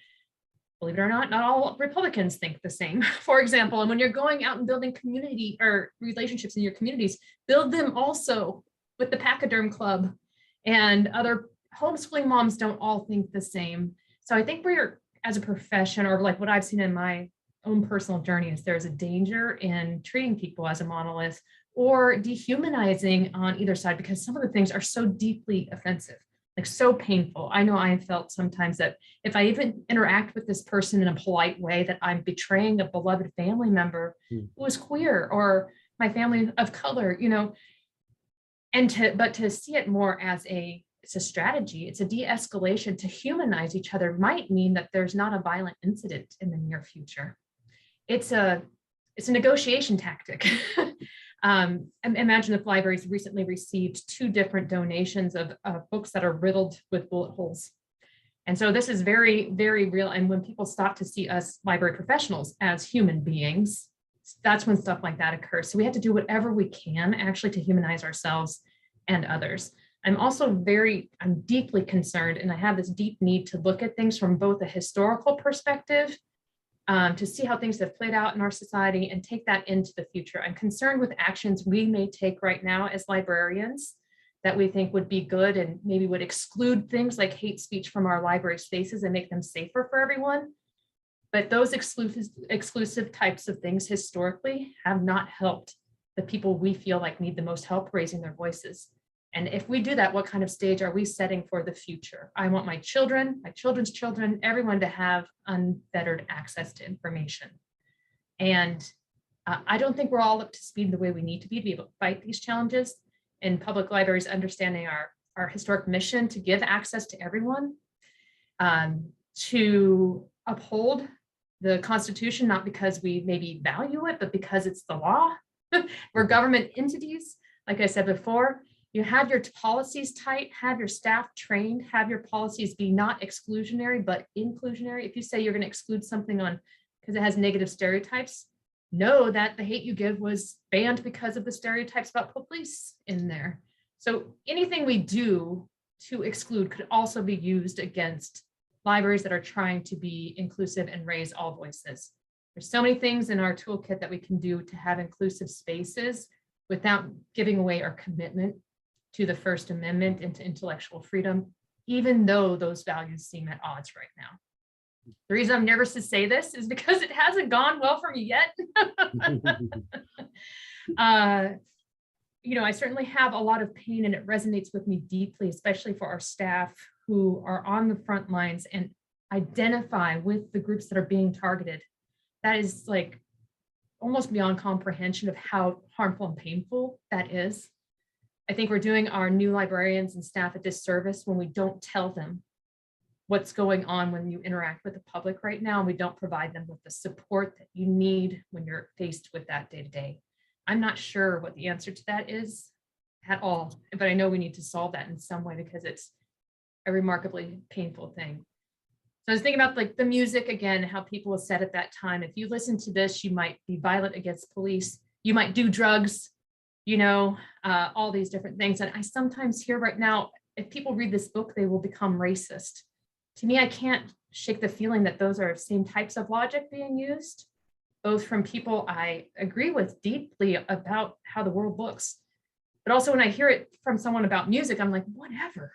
believe it or not all Republicans think the same. For example, and when you're going out and building community or relationships in your communities, build them also with the Pachyderm Club, and other homeschooling moms don't all think the same. So I think we're, as a profession, or like what I've seen in my own personal journey, is there's a danger in treating people as a monolith or dehumanizing on either side, because some of the things are so deeply offensive, like so painful. I know I have felt sometimes that if I even interact with this person in a polite way, that I'm betraying a beloved family member who is queer, or my family of color, you know, and to see it more as it's a strategy, it's a de-escalation. To humanize each other might mean that there's not a violent incident in the near future. It's a negotiation tactic. Imagine if libraries recently received 2 different donations of books that are riddled with bullet holes. And so this is very, very real. And when people stop to see us library professionals as human beings, that's when stuff like that occurs. So we have to do whatever we can actually to humanize ourselves and others. I'm deeply concerned, and I have this deep need to look at things from both a historical perspective, to see how things have played out in our society and take that into the future. I'm concerned with actions we may take right now as librarians that we think would be good and maybe would exclude things like hate speech from our library spaces and make them safer for everyone. But those exclusive types of things historically have not helped the people we feel like need the most help raising their voices. And if we do that, what kind of stage are we setting for the future? I want my children, my children's children, everyone to have unfettered access to information. And I don't think we're all up to speed the way we need to be able to fight these challenges. And public libraries understanding our historic mission to give access to everyone, to uphold the Constitution, not because we maybe value it, but because it's the law. We're government entities. Like I said before, you have your policies tight, have your staff trained, have your policies be not exclusionary, but inclusionary. If you say you're going to exclude something on because it has negative stereotypes, know that the hate you give was banned because of the stereotypes about police in there. So anything we do to exclude could also be used against libraries that are trying to be inclusive and raise all voices. There's so many things in our toolkit that we can do to have inclusive spaces without giving away our commitment to the First Amendment and to intellectual freedom, even though those values seem at odds right now. The reason I'm nervous to say this is because it hasn't gone well for me yet. You know, I certainly have a lot of pain, and it resonates with me deeply, especially for our staff who are on the front lines and identify with the groups that are being targeted. That is like almost beyond comprehension of how harmful and painful that is. I think we're doing our new librarians and staff a disservice when we don't tell them what's going on when you interact with the public right now, and we don't provide them with the support that you need when you're faced with that day to day. I'm not sure what the answer to that is at all, but I know we need to solve that in some way because it's a remarkably painful thing. So I was thinking about like the music again, how people have said at that time, if you listen to this, you might be violent against police, you might do drugs, you know, all these different things. And I sometimes hear right now, if people read this book, they will become racist. To me, I can't shake the feeling that those are same types of logic being used, both from people I agree with deeply about how the world looks, but also when I hear it from someone about music, I'm like, whatever,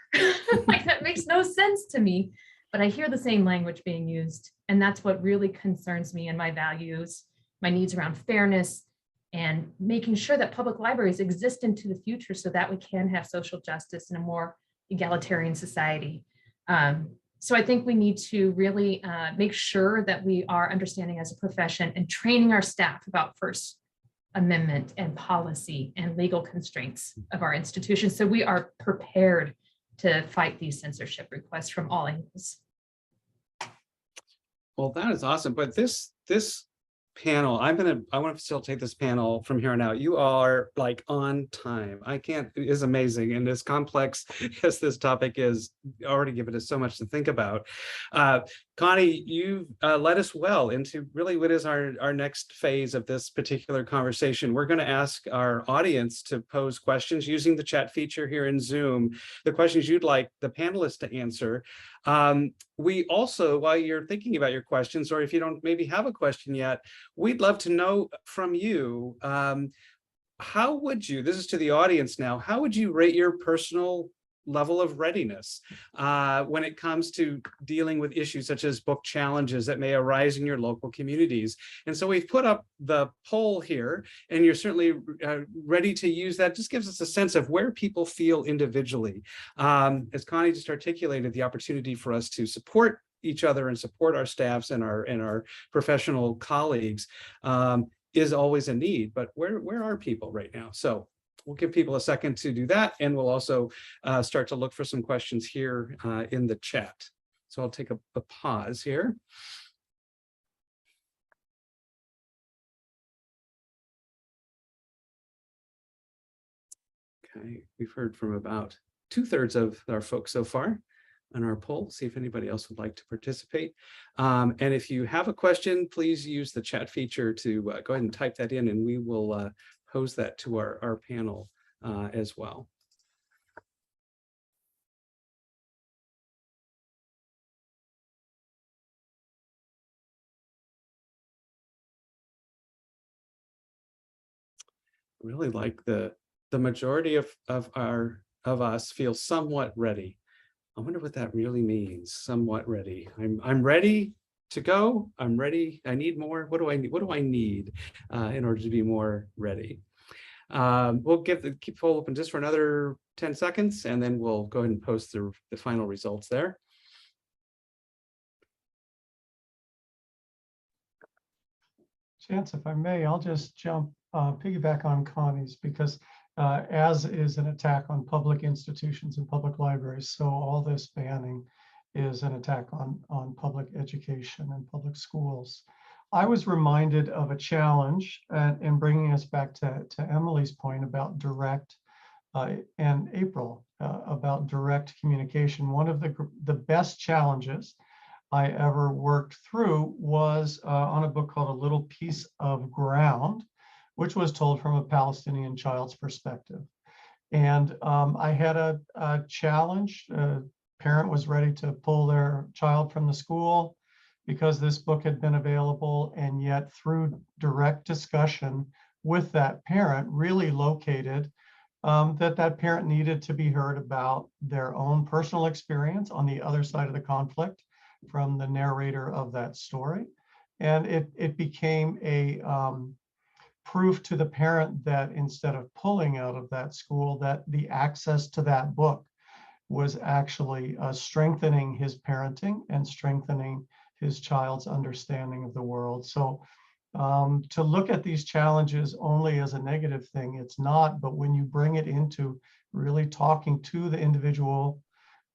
like that makes no sense to me, but I hear the same language being used. And that's what really concerns me and my values, my needs around fairness, and making sure that public libraries exist into the future so that we can have social justice in a more egalitarian society. So I think we need to really make sure that we are understanding as a profession and training our staff about First Amendment and policy and legal constraints of our institutions, so we are prepared to fight these censorship requests from all angles. Well, that is awesome. But this panel, I want to facilitate this panel from here on out. You are like on time. It is amazing. And as complex as this topic is, already given us so much to think about. Connie, you led us well into really what is our next phase of this particular conversation. We're going to ask our audience to pose questions using the chat feature here in Zoom, the questions you'd like the panelists to answer. We also, while you're thinking about your questions, or if you don't maybe have a question yet, we'd love to know from you, how would you, this is to the audience now, how would you rate your personal level of readiness when it comes to dealing with issues such as book challenges that may arise in your local communities? And so we've put up the poll here, and you're certainly ready to use that. Just gives us a sense of where people feel individually. As Connie just articulated, the opportunity for us to support each other and support our staffs and our professional colleagues is always a need, but where are people right now? So we'll give people a second to do that, and we'll also start to look for some questions here in the chat. So I'll take a pause here. Okay, we've heard from about 2/3 of our folks so far on our poll. See if anybody else would like to participate. And if you have a question, please use the chat feature to go ahead and type that in, and we will pose that to our panel as well. Really like the majority of us feel somewhat ready. I wonder what that really means. Somewhat ready. I'm ready to go. I'm ready. I need more. What do I need? What do I need in order to be more ready? We'll keep poll open just for another 10 seconds, and then we'll go ahead and post the final results there. Chance, if I may, I'll just piggyback on Connie's, because as is an attack on public institutions and public libraries, so all this banning is an attack on public education and public schools. I was reminded of a challenge, and bringing us back to Emily's point about direct, and April, about direct communication. One of the best challenges I ever worked through was on a book called A Little Piece of Ground, which was told from a Palestinian child's perspective. And I had a challenge. A parent was ready to pull their child from the school because this book had been available, and yet through direct discussion with that parent, really located that parent needed to be heard about their own personal experience on the other side of the conflict from the narrator of that story. And it became a proof to the parent that instead of pulling out of that school, that the access to that book was actually strengthening his parenting and strengthening his child's understanding of the world. So to look at these challenges only as a negative thing, it's not, but when you bring it into really talking to the individual,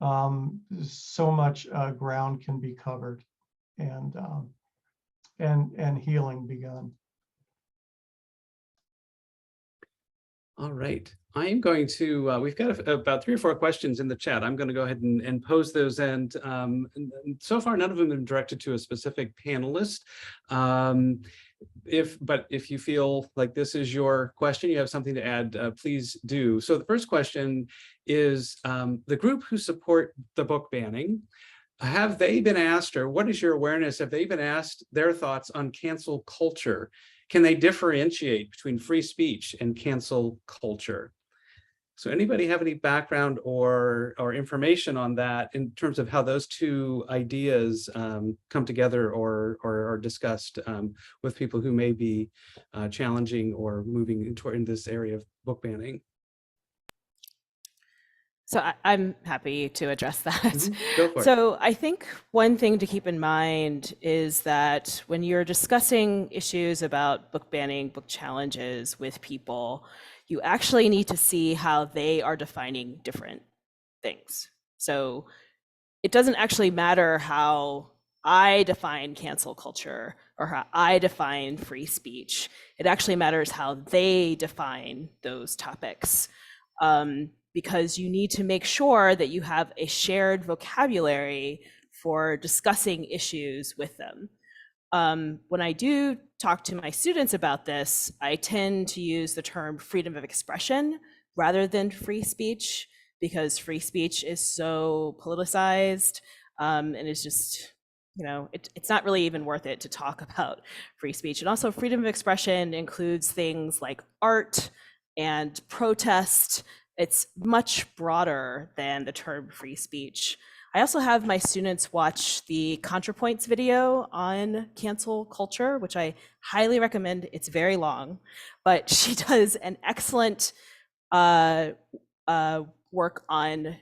so much ground can be covered and healing begun. All right, I am going to, we've got about 3 or 4 questions in the chat. I'm going to go ahead and pose those, and so far none of them have been directed to a specific panelist. But if you feel like this is your question, you have something to add, please do. So the first question is, the group who support the book banning, have they been asked, or what is your awareness, have they been asked their thoughts on cancel culture? Can they differentiate between free speech and cancel culture? So anybody have any background or information on that in terms of how those two ideas come together or are discussed with people who may be challenging or moving in this area of book banning? So I'm happy to address that. Go for it. So I think one thing to keep in mind is that when you're discussing issues about book banning, book challenges with people, you actually need to see how they are defining different things. So it doesn't actually matter how I define cancel culture or how I define free speech. It actually matters how they define those topics. Because you need to make sure that you have a shared vocabulary for discussing issues with them. When I do talk to my students about this, I tend to use the term freedom of expression rather than free speech, because free speech is so politicized. And it's just, it's not really even worth it to talk about free speech. And also freedom of expression includes things like art and protest. It's much broader than the term free speech. I also have my students watch the ContraPoints video on cancel culture, which I highly recommend. It's very long, but she does an excellent work on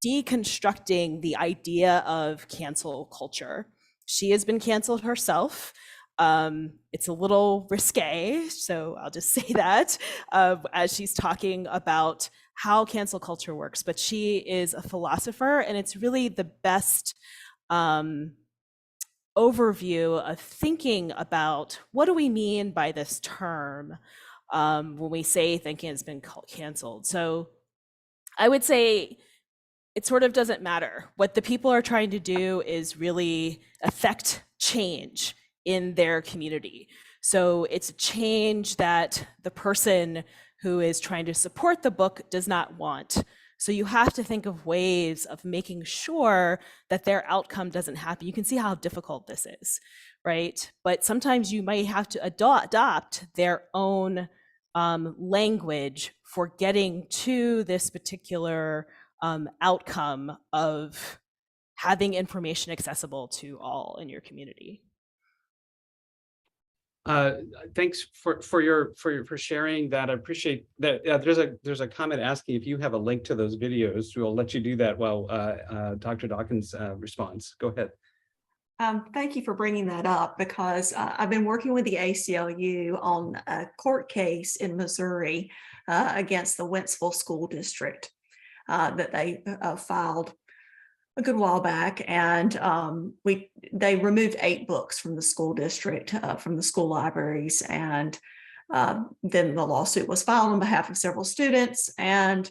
deconstructing the idea of cancel culture. She has been canceled herself. It's a little risque, so I'll just say that as she's talking about how cancel culture works, but she is a philosopher, and it's really the best overview of thinking about what do we mean by this term when we say thinking has been canceled. So I would say it sort of doesn't matter. What the people are trying to do is really affect change in their community. So it's a change that the person who is trying to support the book does not want. So you have to think of ways of making sure that their outcome doesn't happen. You can see how difficult this is, right? But sometimes you might have to adopt their own language for getting to this particular outcome of having information accessible to all in your community. Thanks for sharing that. I appreciate that. There's a comment asking if you have a link to those videos. We'll let you do that while Dr. Dawkins responds. Go ahead. Thank you for bringing that up, because I've been working with the ACLU on a court case in Missouri against the Wentzville School District that they filed a good while back, and they removed 8 books from the school district, from the school libraries, and then the lawsuit was filed on behalf of several students, and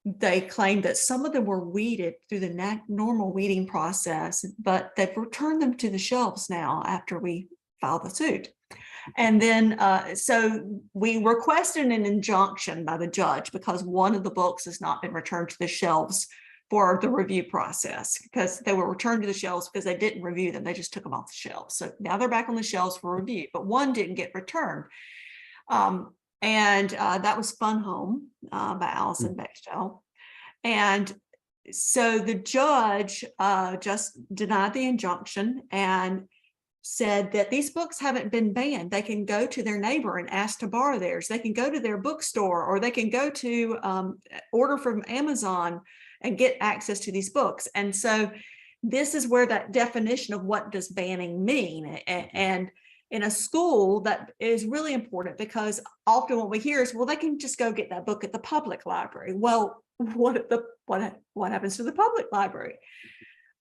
they claimed that some of them were weeded through the normal weeding process, but they've returned them to the shelves now after we filed the suit. And then, so we requested an injunction by the judge because one of the books has not been returned to the shelves for the review process, because they were returned to the shelves because they didn't review them. They just took them off the shelves. So now they're back on the shelves for review, but one didn't get returned. And that was Fun Home by Allison Bechtel. And so the judge just denied the injunction and said that these books haven't been banned. They can go to their neighbor and ask to borrow theirs. They can go to their bookstore, or they can go to order from Amazon and get access to these books. And so this is where that definition of what does banning mean. And in a school, that is really important, because often what we hear is, well, they can just go get that book at the public library. Well, what happens to the public library?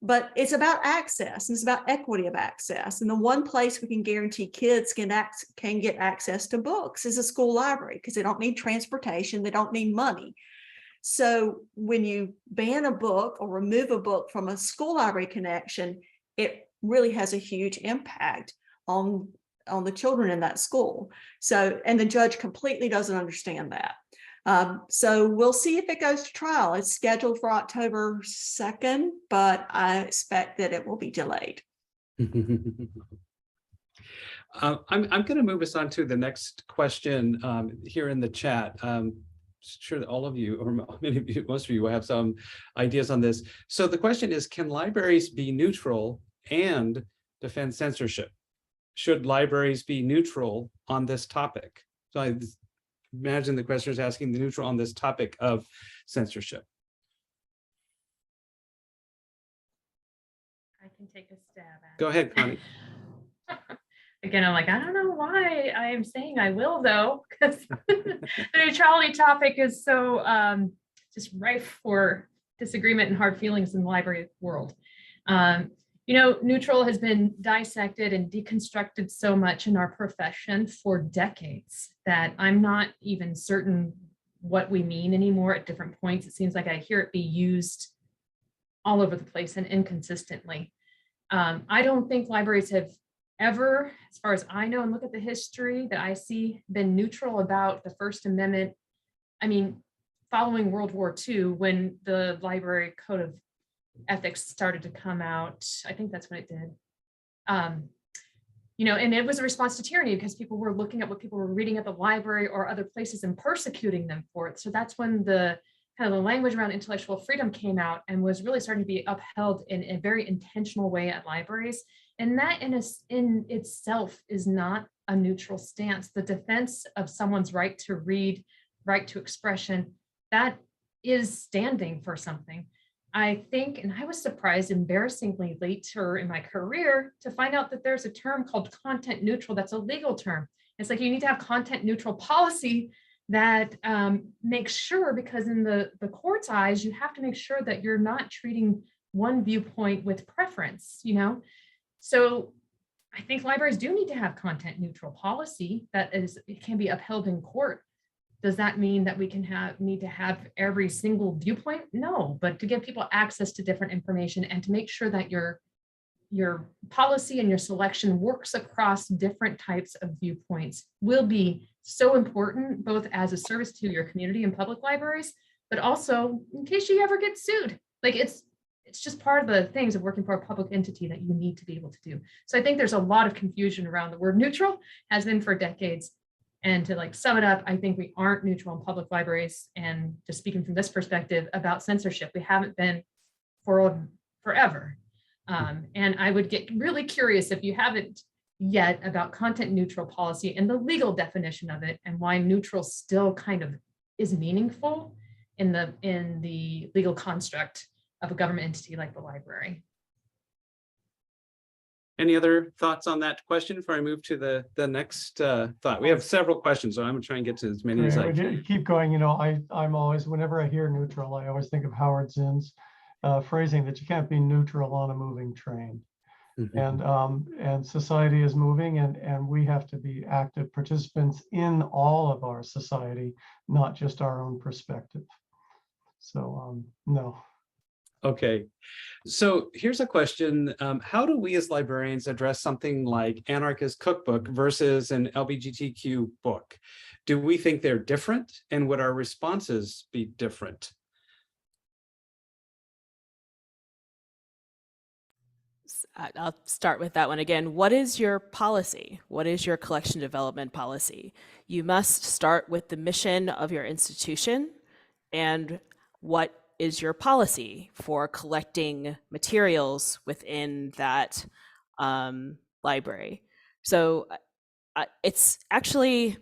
But it's about access, and it's about equity of access. And the one place we can guarantee kids can get access to books is a school library, because they don't need transportation, they don't need money. So when you ban a book or remove a book from a school library connection, it really has a huge impact on the children in that school. So, and the judge completely doesn't understand that. So we'll see if it goes to trial. It's scheduled for October 2nd, but I expect that it will be delayed. I'm going to move us on to the next question here in the chat. Sure that all of you, or many of you, most of you will have some ideas on this. So the question is, can libraries be neutral and defend censorship? Should libraries be neutral on this topic? So I imagine the question is asking the neutral on this topic of censorship. I can take a stab at it. Go ahead, Connie. Again, I'm like, I don't know why I am saying I will, though, because the neutrality topic is so just rife for disagreement and hard feelings in the library world. Neutral has been dissected and deconstructed so much in our profession for decades that I'm not even certain what we mean anymore at different points. It seems like I hear it be used all over the place and inconsistently. I don't think libraries have ever, as far as I know, and look at the history that I see, been neutral about the First Amendment. I mean, following World War II, when the Library Code of ethics started to come out. I think that's when it did. And it was a response to tyranny because people were looking at what people were reading at the library or other places and persecuting them for it. So that's when the kind of the language around intellectual freedom came out and was really starting to be upheld in a very intentional way at libraries. And that in itself is not a neutral stance. The defense of someone's right to read, right to expression, that is standing for something. I think, and I was surprised embarrassingly later in my career to find out that there's a term called content neutral. That's a legal term. It's like you need to have content neutral policy that makes sure, because in the court's eyes, you have to make sure that you're not treating one viewpoint with preference, So I think libraries do need to have content neutral policy it can be upheld in court. Does that mean that we need to have every single viewpoint? No, but to give people access to different information and to make sure that your policy and your selection works across different types of viewpoints will be so important, both as a service to your community and public libraries, but also in case you ever get sued. Like it's just part of the things of working for a public entity that you need to be able to do. So I think there's a lot of confusion around the word neutral, has been for decades. And to sum it up, I think we aren't neutral in public libraries. And just speaking from this perspective about censorship, we haven't been for forever. And I would get really curious if you haven't yet about content neutral policy and the legal definition of it and why neutral still kind of is meaningful in the legal construct of a government entity like the library. Any other thoughts on that question before I move to the next thought? We have several questions, so I'm gonna try and get to as many as I can. Keep going. I'm always, whenever I hear neutral, I always think of Howard Zinn's phrasing that you can't be neutral on a moving train. And society is moving, and we have to be active participants in all of our society, not just our own perspective. So no. Okay, so here's a question. How do we as librarians address something like Anarchist Cookbook versus an LGBTQ book? Do we think they're different, and would our responses be different? I'll start with that one again. What is your policy? What is your collection development policy? You must start with the mission of your institution and what is your policy for collecting materials within that library. So it's actually,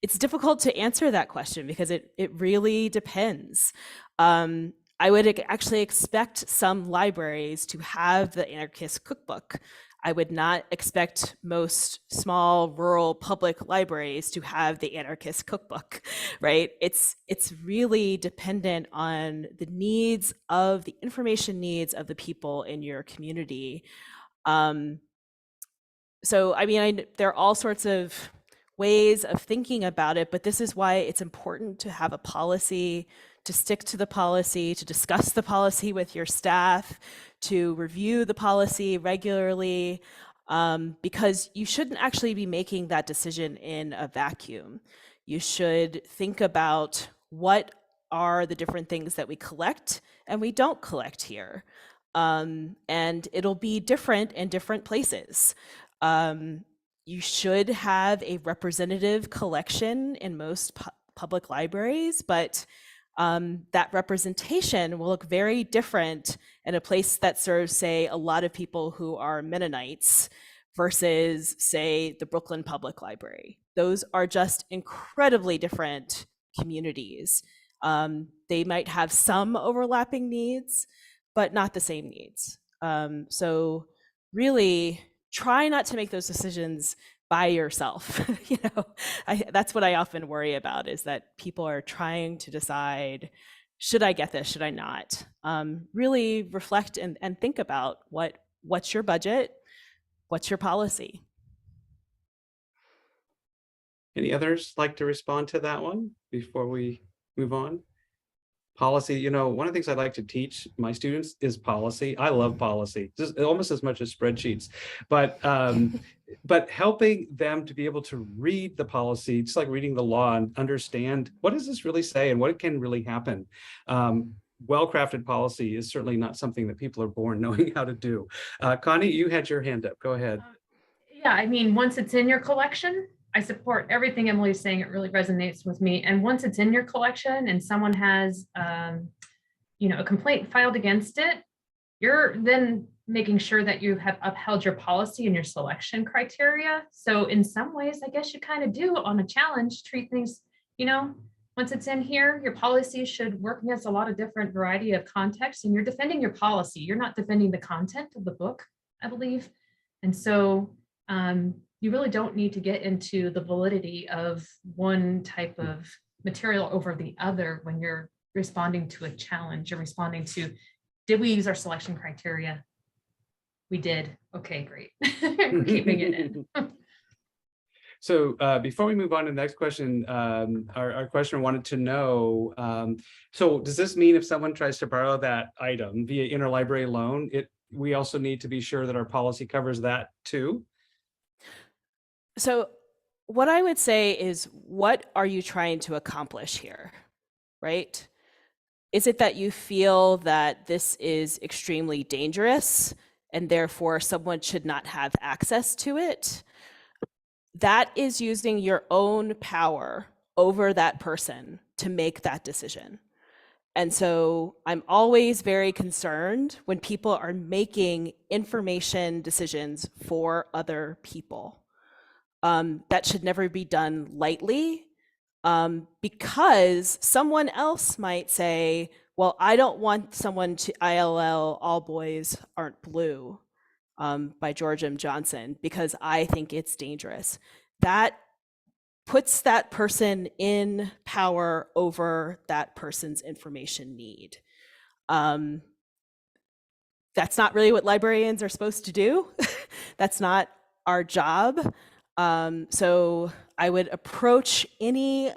it's difficult to answer that question because it really depends. I would actually expect some libraries to have the Anarchist Cookbook. I would not expect most small rural public libraries to have the Anarchist Cookbook, right? It's really dependent on the needs of the information needs of the people in your community. So, I mean, there are all sorts of ways of thinking about it, but this is why it's important to have a policy, to stick to the policy, to discuss the policy with your staff, to review the policy regularly, because you shouldn't actually be making that decision in a vacuum. You should think about what are the different things that we collect and we don't collect here. And it'll be different in different places. You should have a representative collection in most public libraries, but that representation will look very different in a place that serves, say, a lot of people who are Mennonites versus, say, the Brooklyn Public Library. Those are just incredibly different communities. They might have some overlapping needs, but not the same needs. So really try not to make those decisions by yourself. That's what I often worry about, is that people are trying to decide, should I get this, should I not? Really reflect and think about what's your budget, what's your policy. Any others like to respond to that one before we move on? Policy, one of the things I like to teach my students is policy. I love policy, just almost as much as spreadsheets, but helping them to be able to read the policy, just like reading the law, and understand what does this really say and what can really happen. well-crafted policy is certainly not something that people are born knowing how to do. Connie, you had your hand up. Go ahead. Yeah, I mean, once it's in your collection, I support everything Emily's saying. It really resonates with me. And once it's in your collection and someone has, a complaint filed against it, you're then making sure that you have upheld your policy and your selection criteria. So in some ways, I guess you kind of do on a challenge, treat things, once it's in here, your policy should work against a lot of different variety of contexts, and you're defending your policy. You're not defending the content of the book, I believe. And so you really don't need to get into the validity of one type of material over the other when you're responding to a challenge. You're responding to, did we use our selection criteria? We did. Okay, great. We're keeping it in. So before we move on to the next question, our questioner wanted to know, so does this mean if someone tries to borrow that item via interlibrary loan, we also need to be sure that our policy covers that too? So what I would say is, what are you trying to accomplish here, right? Is it that you feel that this is extremely dangerous and therefore someone should not have access to it? That is using your own power over that person to make that decision. And so I'm always very concerned when people are making information decisions for other people. That should never be done lightly, because someone else might say, well, I don't want someone to ILL All Boys Aren't Blue by George M. Johnson because I think it's dangerous. That puts that person in power over that person's information need. That's not really what librarians are supposed to do. That's not our job. So I would approach any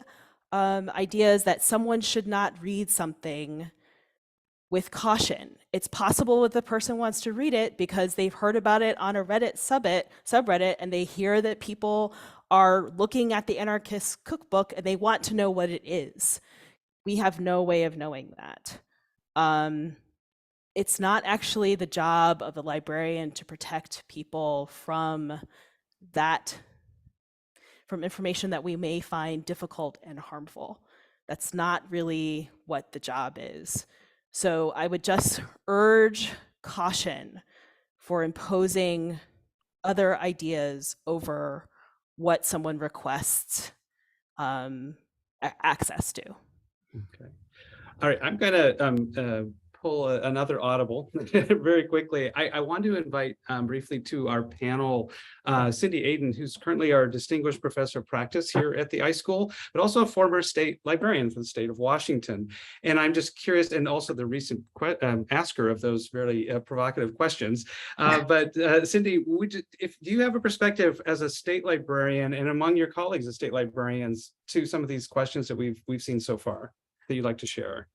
ideas that someone should not read something with caution. It's possible that the person wants to read it because they've heard about it on a Reddit subreddit, and they hear that people are looking at the anarchist cookbook and they want to know what it is. We have no way of knowing that. It's not actually the job of the librarian to protect people from information that we may find difficult and harmful. That's not really what the job is. So I would just urge caution for imposing other ideas over what someone requests access to. Okay. All right, I'm gonna pull another audible very quickly. I want to invite briefly to our panel Cindy Aden, who's currently our distinguished professor of practice here at the iSchool, but also a former state librarian for the state of Washington. And I'm just curious, and also the recent asker of those very provocative questions. But Cindy, do you have a perspective as a state librarian and among your colleagues as state librarians to some of these questions that we've seen so far that you'd like to share?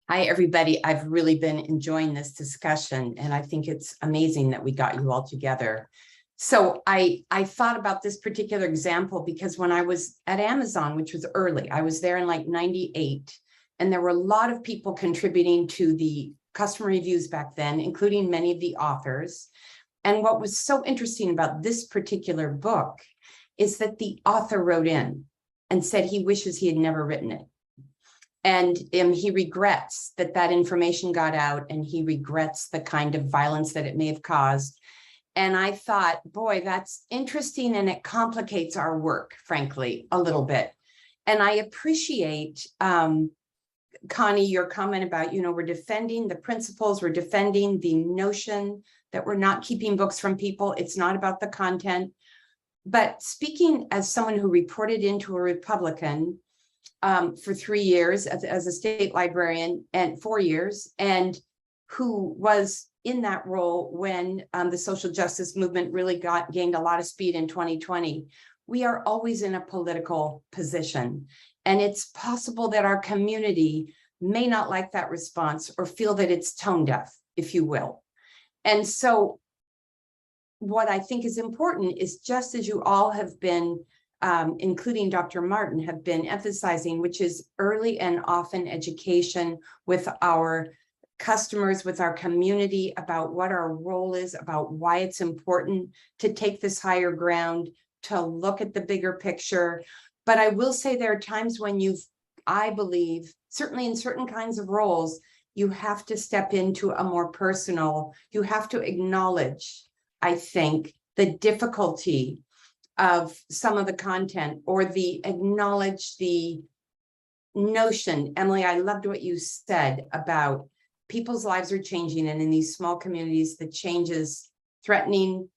Hi, everybody. I've really been enjoying this discussion, and I think it's amazing that we got you all together. So I thought about this particular example because when I was at Amazon, which was early, I was there in like 98, and there were a lot of people contributing to the customer reviews back then, including many of the authors. And what was so interesting about this particular book is that the author wrote in and said he wishes he had never written it. And he regrets that information got out, and he regrets the kind of violence that it may have caused. And I thought, boy, that's interesting, and it complicates our work, frankly, a little bit. And I appreciate, Connie, your comment about, we're defending the principles, we're defending the notion that we're not keeping books from people. It's not about the content. But speaking as someone who reported into a Republican, for 3 years as a state librarian, and 4 years, and who was in that role when the social justice movement really gained a lot of speed in 2020. We are always in a political position, and it's possible that our community may not like that response or feel that it's tone deaf, if you will. And so what I think is important is, just as you all have been including Dr. Martin, have been emphasizing, which is early and often education with our customers, with our community, about what our role is, about why it's important to take this higher ground, to look at the bigger picture. But I will say there are times when I believe, certainly in certain kinds of roles, you have to step into a more personal, you have to acknowledge, I think, the difficulty of some of the content, or acknowledge the notion. Emily, I loved what you said about people's lives are changing, and in these small communities, the change is threatening.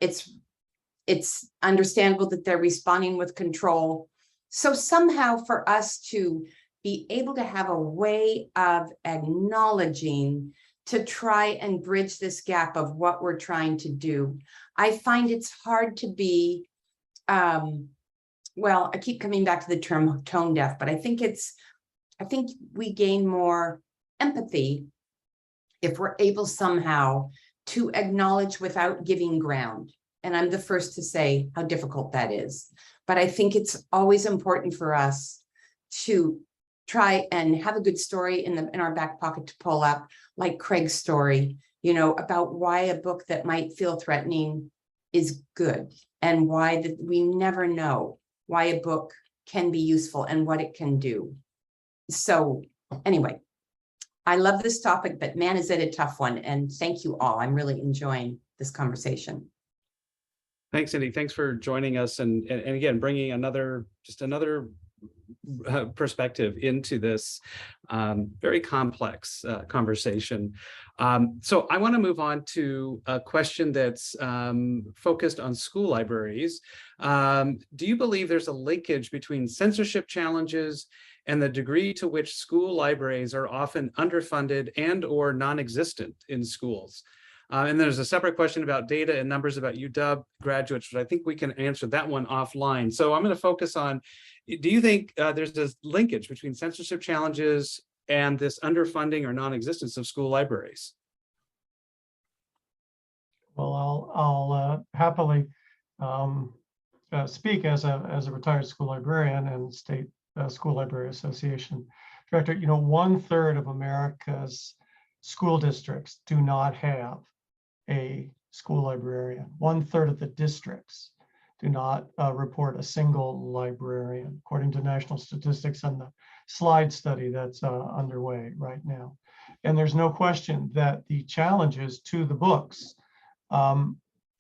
It's understandable that they're responding with control. So somehow for us to be able to have a way of acknowledging, to try and bridge this gap of what we're trying to do, I find it's hard to be, well, I keep coming back to the term tone deaf, but I think we gain more empathy if we're able somehow to acknowledge without giving ground. And I'm the first to say how difficult that is. But I think it's always important for us to try and have a good story in our back pocket to pull up, like Craig's story, about why a book that might feel threatening is good, and why that we never know why a book can be useful and what it can do. So anyway, I love this topic, but man, is it a tough one. And thank you all. I'm really enjoying this conversation. Thanks, Cindy. Thanks for joining us, and again, bringing another perspective into this very complex conversation. So I want to move on to a question that's focused on school libraries. Do you believe there's a linkage between censorship challenges and the degree to which school libraries are often underfunded and or non-existent in schools? And there's a separate question about data and numbers about UW graduates, which I think we can answer that one offline. So I'm going to focus on, do you think there's this linkage between censorship challenges and this underfunding or non-existence of school libraries? Well, I'll happily speak as a retired school librarian and state school library association director. 1/3 of America's school districts do not have a school librarian. 1/3 of the districts do not report a single librarian, according to national statistics and the slide study that's underway right now. And there's no question that the challenges to the books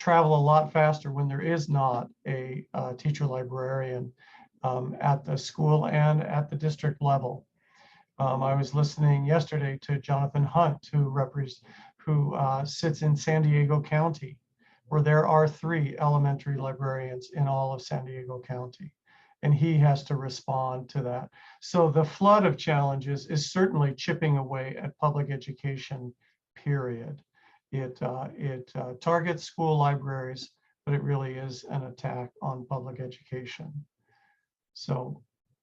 travel a lot faster when there is not a teacher librarian at the school and at the district level. I was listening yesterday to Jonathan Hunt, who sits in San Diego County, where there are 3 elementary librarians in all of San Diego County, and he has to respond to that. So the flood of challenges is certainly chipping away at public education, period. It targets school libraries, but it really is an attack on public education. So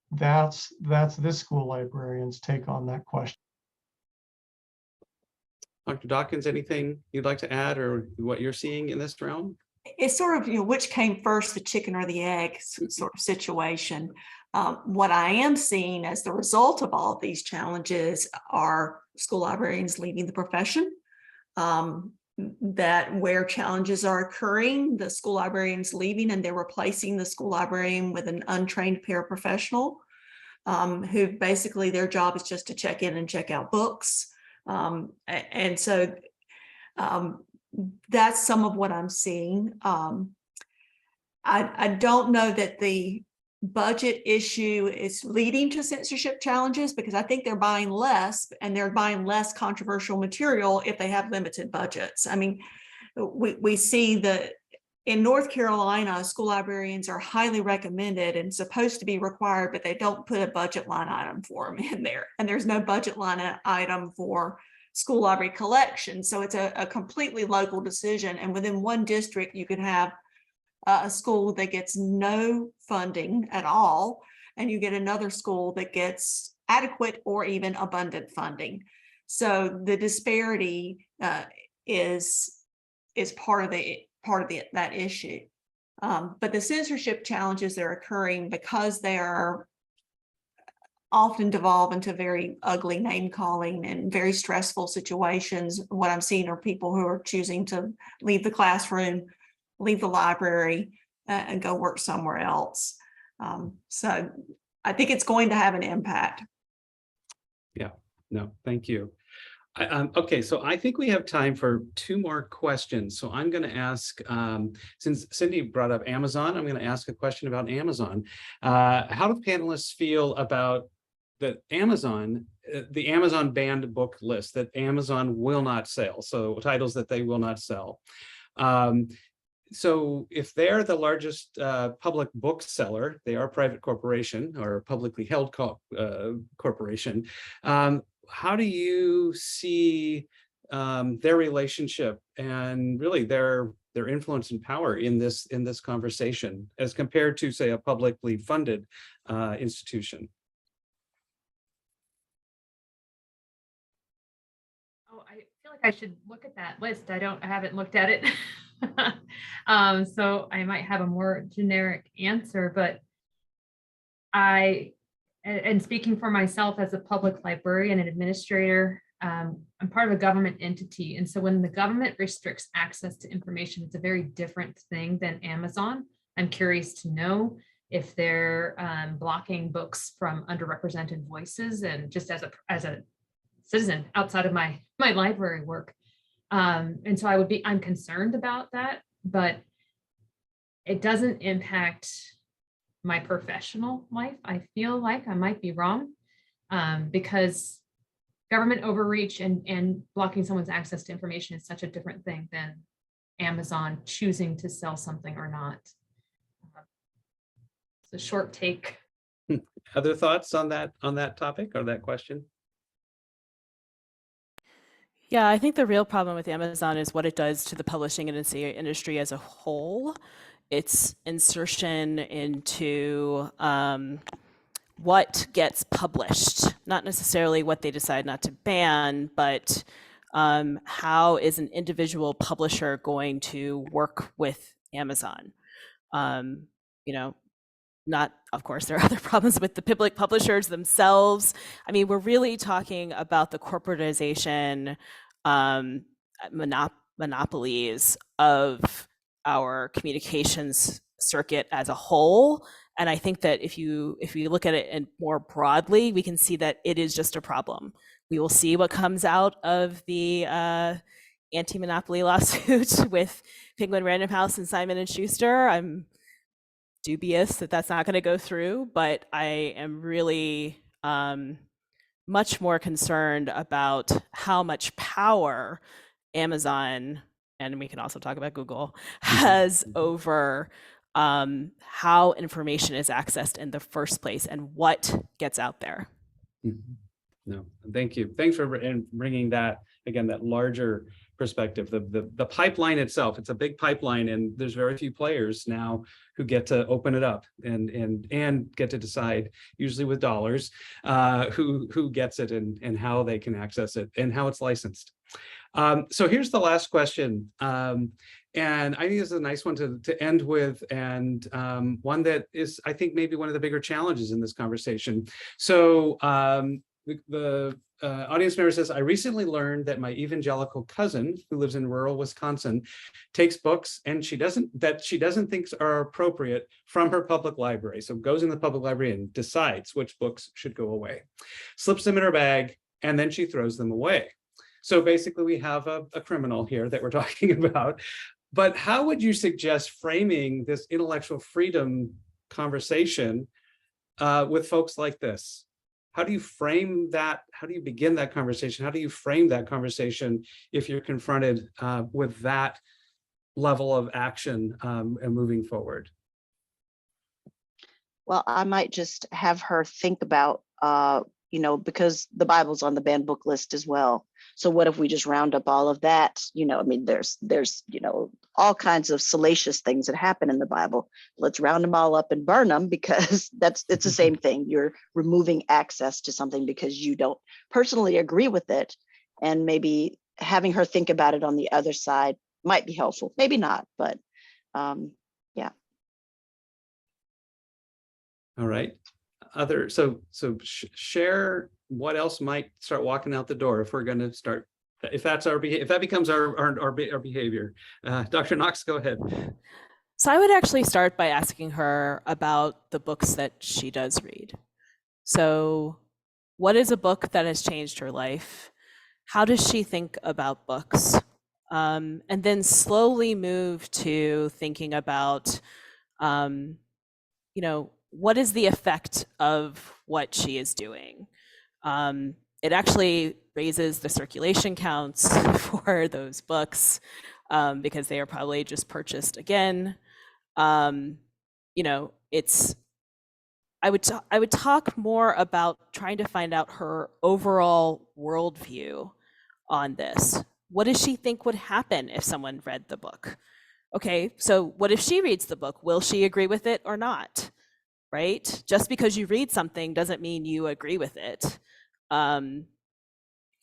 that's this school librarian's take on that question. Dr. Dawkins, anything you'd like to add, or what you're seeing in this realm? It's sort of, which came first, the chicken or the egg sort of situation. What I am seeing as the result of all of these challenges are school librarians leaving the profession. That where challenges are occurring, the school librarian's leaving and they're replacing the school librarian with an untrained paraprofessional who basically their job is just to check in and check out books. And so that's some of what I'm seeing. I don't know that the budget issue is leading to censorship challenges, because I think they're buying less, and they're buying less controversial material if they have limited budgets. I mean, we see that in North Carolina, school librarians are highly recommended and supposed to be required, but they don't put a budget line item for them in there. And there's no budget line item for school library collection. So it's a completely local decision. And within one district, you could have a school that gets no funding at all, and you get another school that gets adequate or even abundant funding. So the disparity is part of that issue. But the censorship challenges that are occurring because they are often devolve into very ugly name calling and very stressful situations. What I'm seeing are people who are choosing to leave the classroom, leave the library, and go work somewhere else. So I think it's going to have an impact. Yeah, no, thank you. Okay, so I think we have time for 2 more questions. So I'm going to ask, since Cindy brought up Amazon, I'm going to ask a question about Amazon. How do panelists feel about the Amazon banned book list that Amazon will not sell? So titles that they will not sell. So if they're the largest public bookseller, they are a private corporation or a publicly held corporation. How do you see their relationship and really their influence and power in this conversation as compared to, say, a publicly funded institution? Oh, I feel like I should look at that list. I haven't looked at it. So I might have a more generic answer, but and speaking for myself as a public librarian and administrator, I'm part of a government entity. And so when the government restricts access to information, it's a very different thing than Amazon. I'm curious to know if they're blocking books from underrepresented voices, and just as a citizen outside of my library work. And so I'm concerned about that, but it doesn't impact my professional life. I feel like I might be wrong, because government overreach and blocking someone's access to information is such a different thing than Amazon choosing to sell something or not. It's a short take. Other thoughts on that topic or that question? Yeah, I think the real problem with Amazon is what it does to the publishing industry as a whole. Its insertion into what gets published, not necessarily what they decide not to ban, but how is an individual publisher going to work with Amazon? Not, of course, there are other problems with the public publishers themselves. I mean, we're really talking about the corporatization monopolies of our communications circuit as a whole. And I think that if you look at it more broadly, we can see that it is just a problem. We will see what comes out of the anti-monopoly lawsuit with Penguin Random House and Simon & Schuster. I'm dubious that that's not going to go through, but I am really much more concerned about how much power Amazon, and we can also talk about Google, has over how information is accessed in the first place and what gets out there. No, thank you. Thanks for bringing that, again, that larger perspective. The pipeline itself, it's a big pipeline, and there's very few players now who get to open it up and get to decide, usually with dollars, who gets it and how they can access it and how it's licensed. So here's the last question. And I think this is a nice one to end with, and one that is, I think, maybe one of the bigger challenges in this conversation. So the audience member says, I recently learned that my evangelical cousin, who lives in rural Wisconsin, takes books and she doesn't think are appropriate from her public library. So goes in the public library and decides which books should go away, slips them in her bag, and then she throws them away. So basically we have a criminal here that we're talking about. But how would you suggest framing this intellectual freedom conversation with folks like this? How do you frame that? How do you begin that conversation? How do you frame that conversation if you're confronted with that level of action and moving forward? Well, I might just have her think about, because the Bible's on the banned book list as well. So what if we just round up all of that? I mean, there's all kinds of salacious things that happen in the Bible. Let's round them all up and burn them, because it's the same thing. You're removing access to something because you don't personally agree with it. And maybe having her think about it on the other side might be helpful. Maybe not, but yeah. All right. Share what else might start walking out the door if we're going to start, if that becomes our behavior. Dr. Knox, go ahead. So I would actually start by asking her about the books that she does read. So what is a book that has changed her life? How does she think about books? And then slowly move to thinking about, what is the effect of what she is doing? It actually raises the circulation counts for those books because they are probably just purchased again. It's I would talk more about trying to find out her overall worldview on this. What does she think would happen if someone read the book? Okay, so what if she reads the book? Will she agree with it or not? Right? Just because you read something doesn't mean you agree with it.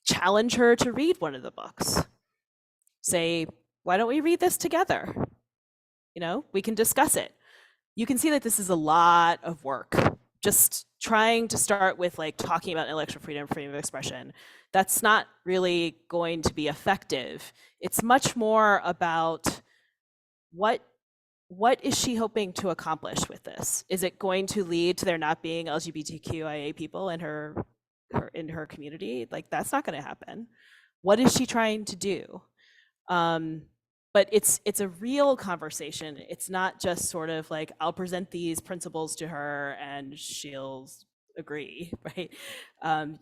Challenge her to read one of the books. Say, why don't we read this together? We can discuss it. You can see that this is a lot of work. Just trying to start with talking about intellectual freedom, freedom of expression, that's not really going to be effective. It's much more about what is she hoping to accomplish with this? Is it going to lead to there not being LGBTQIA people in her community? That's not going to happen. What is she trying to do? But it's a real conversation. It's not just sort of I'll present these principles to her and she'll agree, right?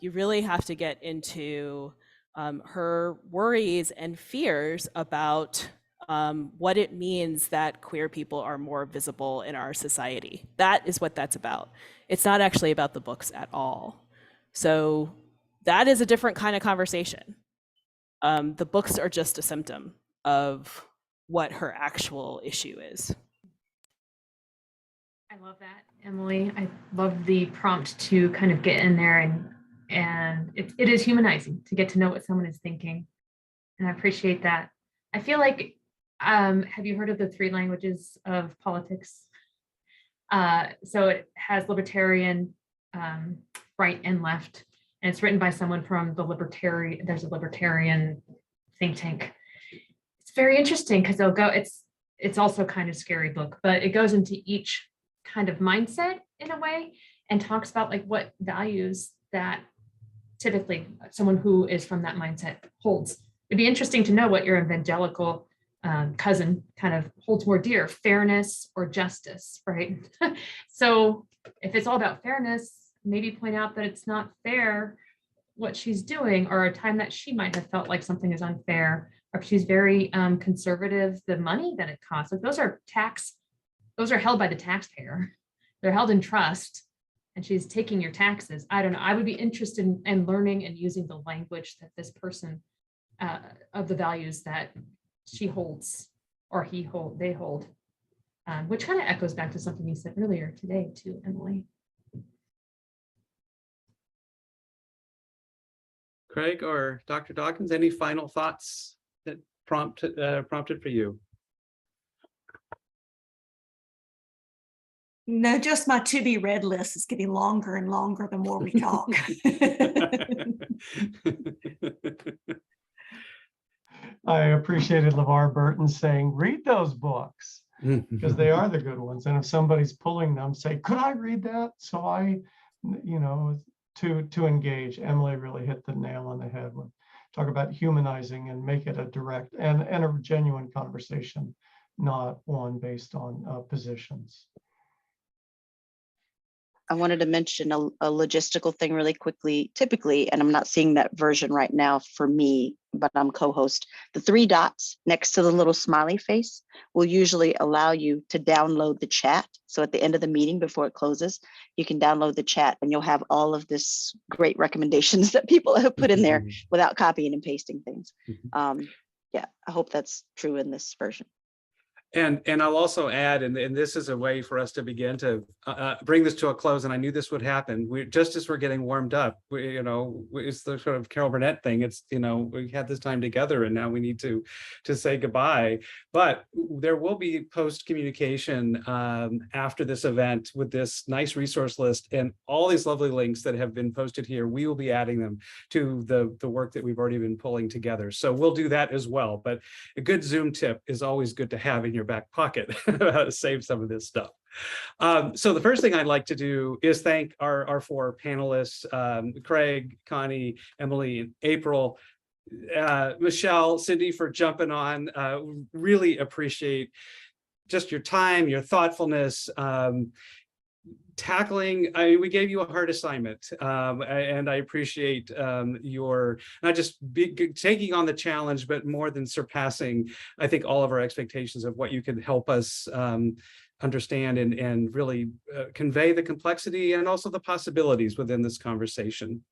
You really have to get into her worries and fears about what it means that queer people are more visible in our society. That is what that's about. It's not actually about the books at all. So that is a different kind of conversation. The books are just a symptom of what her actual issue is. I love that, Emily. I love the prompt to kind of get in there and it is humanizing to get to know what someone is thinking. And I appreciate that. I feel like, have you heard of the 3 languages of politics? So it has libertarian, right and left, and it's written by someone from there's a libertarian think tank. It's very interesting because it's also kind of scary book, but it goes into each kind of mindset in a way and talks about what values that typically someone who is from that mindset holds. It'd be interesting to know what your evangelical cousin kind of holds more dear, fairness or justice, right? So if it's all about fairness, maybe point out that it's not fair what she's doing, or a time that she might have felt like something is unfair, or if she's very conservative, the money that it costs. Those are held by the taxpayer. They're held in trust, and she's taking your taxes. I don't know. I would be interested in learning and using the language that this person of the values that she holds or they hold, which kind of echoes back to something you said earlier today too, Emily. Craig or Dr. Dawkins, any final thoughts that prompted for you? No, just my to be read list is getting longer and longer the more we talk. I appreciated LeVar Burton saying, read those books, because they are the good ones. And if somebody's pulling them, say, could I read that? So to engage. Emily really hit the nail on the head when talk about humanizing and make it a direct and a genuine conversation, not one based on positions. I wanted to mention a logistical thing really quickly. Typically, and I'm not seeing that version right now for me, but I'm co-host. The 3 dots next to the little smiley face will usually allow you to download the chat. So at the end of the meeting, before it closes, you can download the chat and you'll have all of this great recommendations that people have put in there without copying and pasting things. Yeah, I hope that's true in this version. And I'll also add, and this is a way for us to begin to bring this to a close. And I knew this would happen. We just as we're getting warmed up, it's the sort of Carol Burnett thing. It's, we had this time together, and now we need to say goodbye. But there will be post communication after this event with this nice resource list and all these lovely links that have been posted here. We will be adding them to the work that we've already been pulling together. So we'll do that as well. But a good Zoom tip is always good to have in your back pocket how to save some of this stuff. So the first thing I'd like to do is thank our four panelists, Craig, Connie, Emily, and April, Michelle, Cindy, for jumping on. Really appreciate just your time, your thoughtfulness, tackling. We gave you a hard assignment, and I appreciate your not just taking on the challenge, but more than surpassing, I think, all of our expectations of what you can help us understand and really convey the complexity and also the possibilities within this conversation.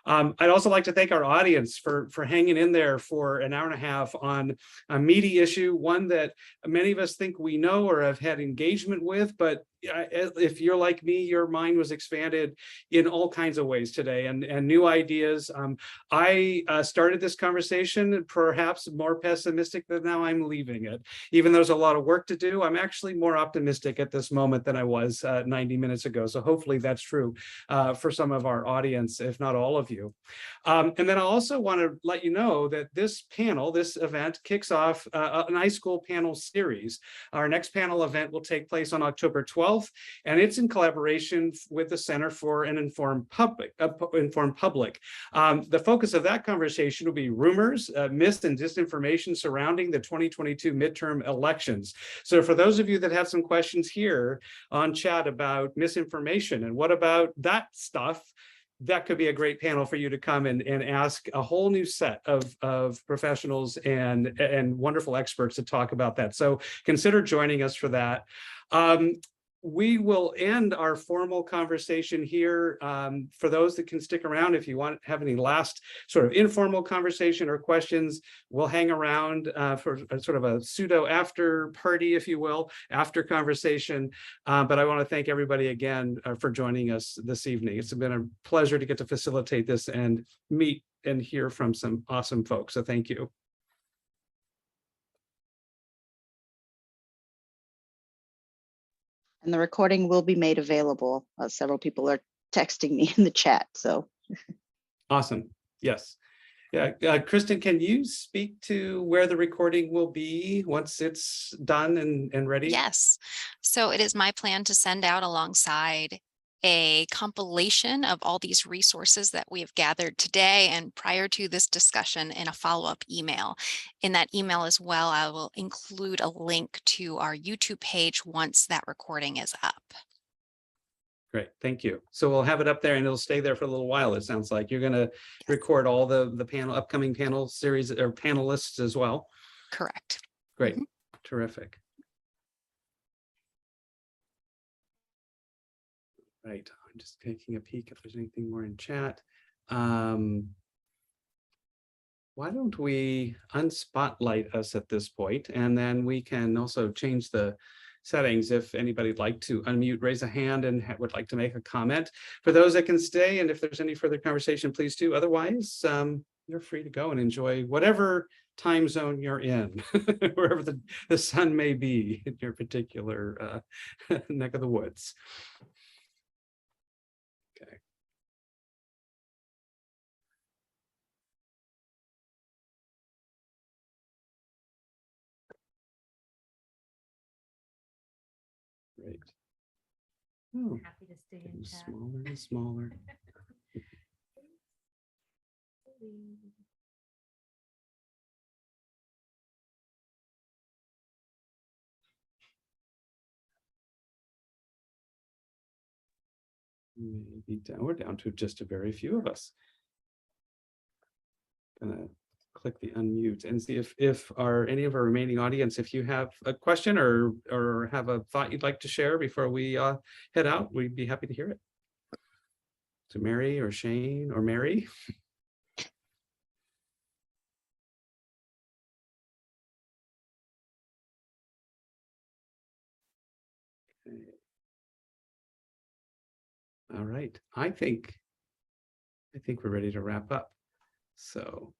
I'd also like to thank our audience for hanging in there for an hour and a half on a meaty issue, one that many of us think we know or have had engagement with, but if you're like me, your mind was expanded in all kinds of ways today and new ideas. I started this conversation perhaps more pessimistic than now I'm leaving it. Even though there's a lot of work to do, I'm actually more optimistic at this moment than I was 90 minutes ago. So hopefully that's true for some of our audience, if not all of you. And then I also want to let you know that this event kicks off an iSchool panel series. Our next panel event will take place on October 12th. And it's in collaboration with the Center for an Informed Public. The focus of that conversation will be rumors, myths, and disinformation surrounding the 2022 midterm elections. So for those of you that have some questions here on chat about misinformation and what about that stuff, that could be a great panel for you to come and ask a whole new set of professionals and wonderful experts to talk about that. So consider joining us for that. We will end our formal conversation here. For those that can stick around, if you want to have any last sort of informal conversation or questions, we'll hang around for a sort of a pseudo after party, if you will, after conversation. But I want to thank everybody again for joining us this evening. It's been a pleasure to get to facilitate this and meet and hear from some awesome folks. So thank you. And the recording will be made available. Several people are texting me in the chat, so. Awesome. Yes. Yeah. Kristen, can you speak to where the recording will be once it's done and ready? Yes. So it is my plan to send out alongside a compilation of all these resources that we have gathered today and prior to this discussion in a follow-up email. In that email as well, I will include a link to our YouTube page once that recording is up. Great, thank you. So we'll have it up there and it'll stay there for a little while. It sounds like you're going to record all the upcoming panel series or panelists as well. Correct. Great, terrific. Right, I'm just taking a peek if there's anything more in chat. Why don't we unspotlight us at this point, and then we can also change the settings if anybody'd like to unmute, raise a hand, and would like to make a comment. For those that can stay, and if there's any further conversation, please do. Otherwise, you're free to go and enjoy whatever time zone you're in, wherever the sun may be in your particular neck of the woods. Okay. Great. Oh, Happy to stay in getting chat. smaller and smaller. Maybe we're down to just a very few of us. Gonna click the unmute and see if any of our remaining audience, if you have a question or have a thought you'd like to share before we head out, we'd be happy to hear it. So Mary or Shane or Mary. Okay. All right, I think we're ready to wrap up. So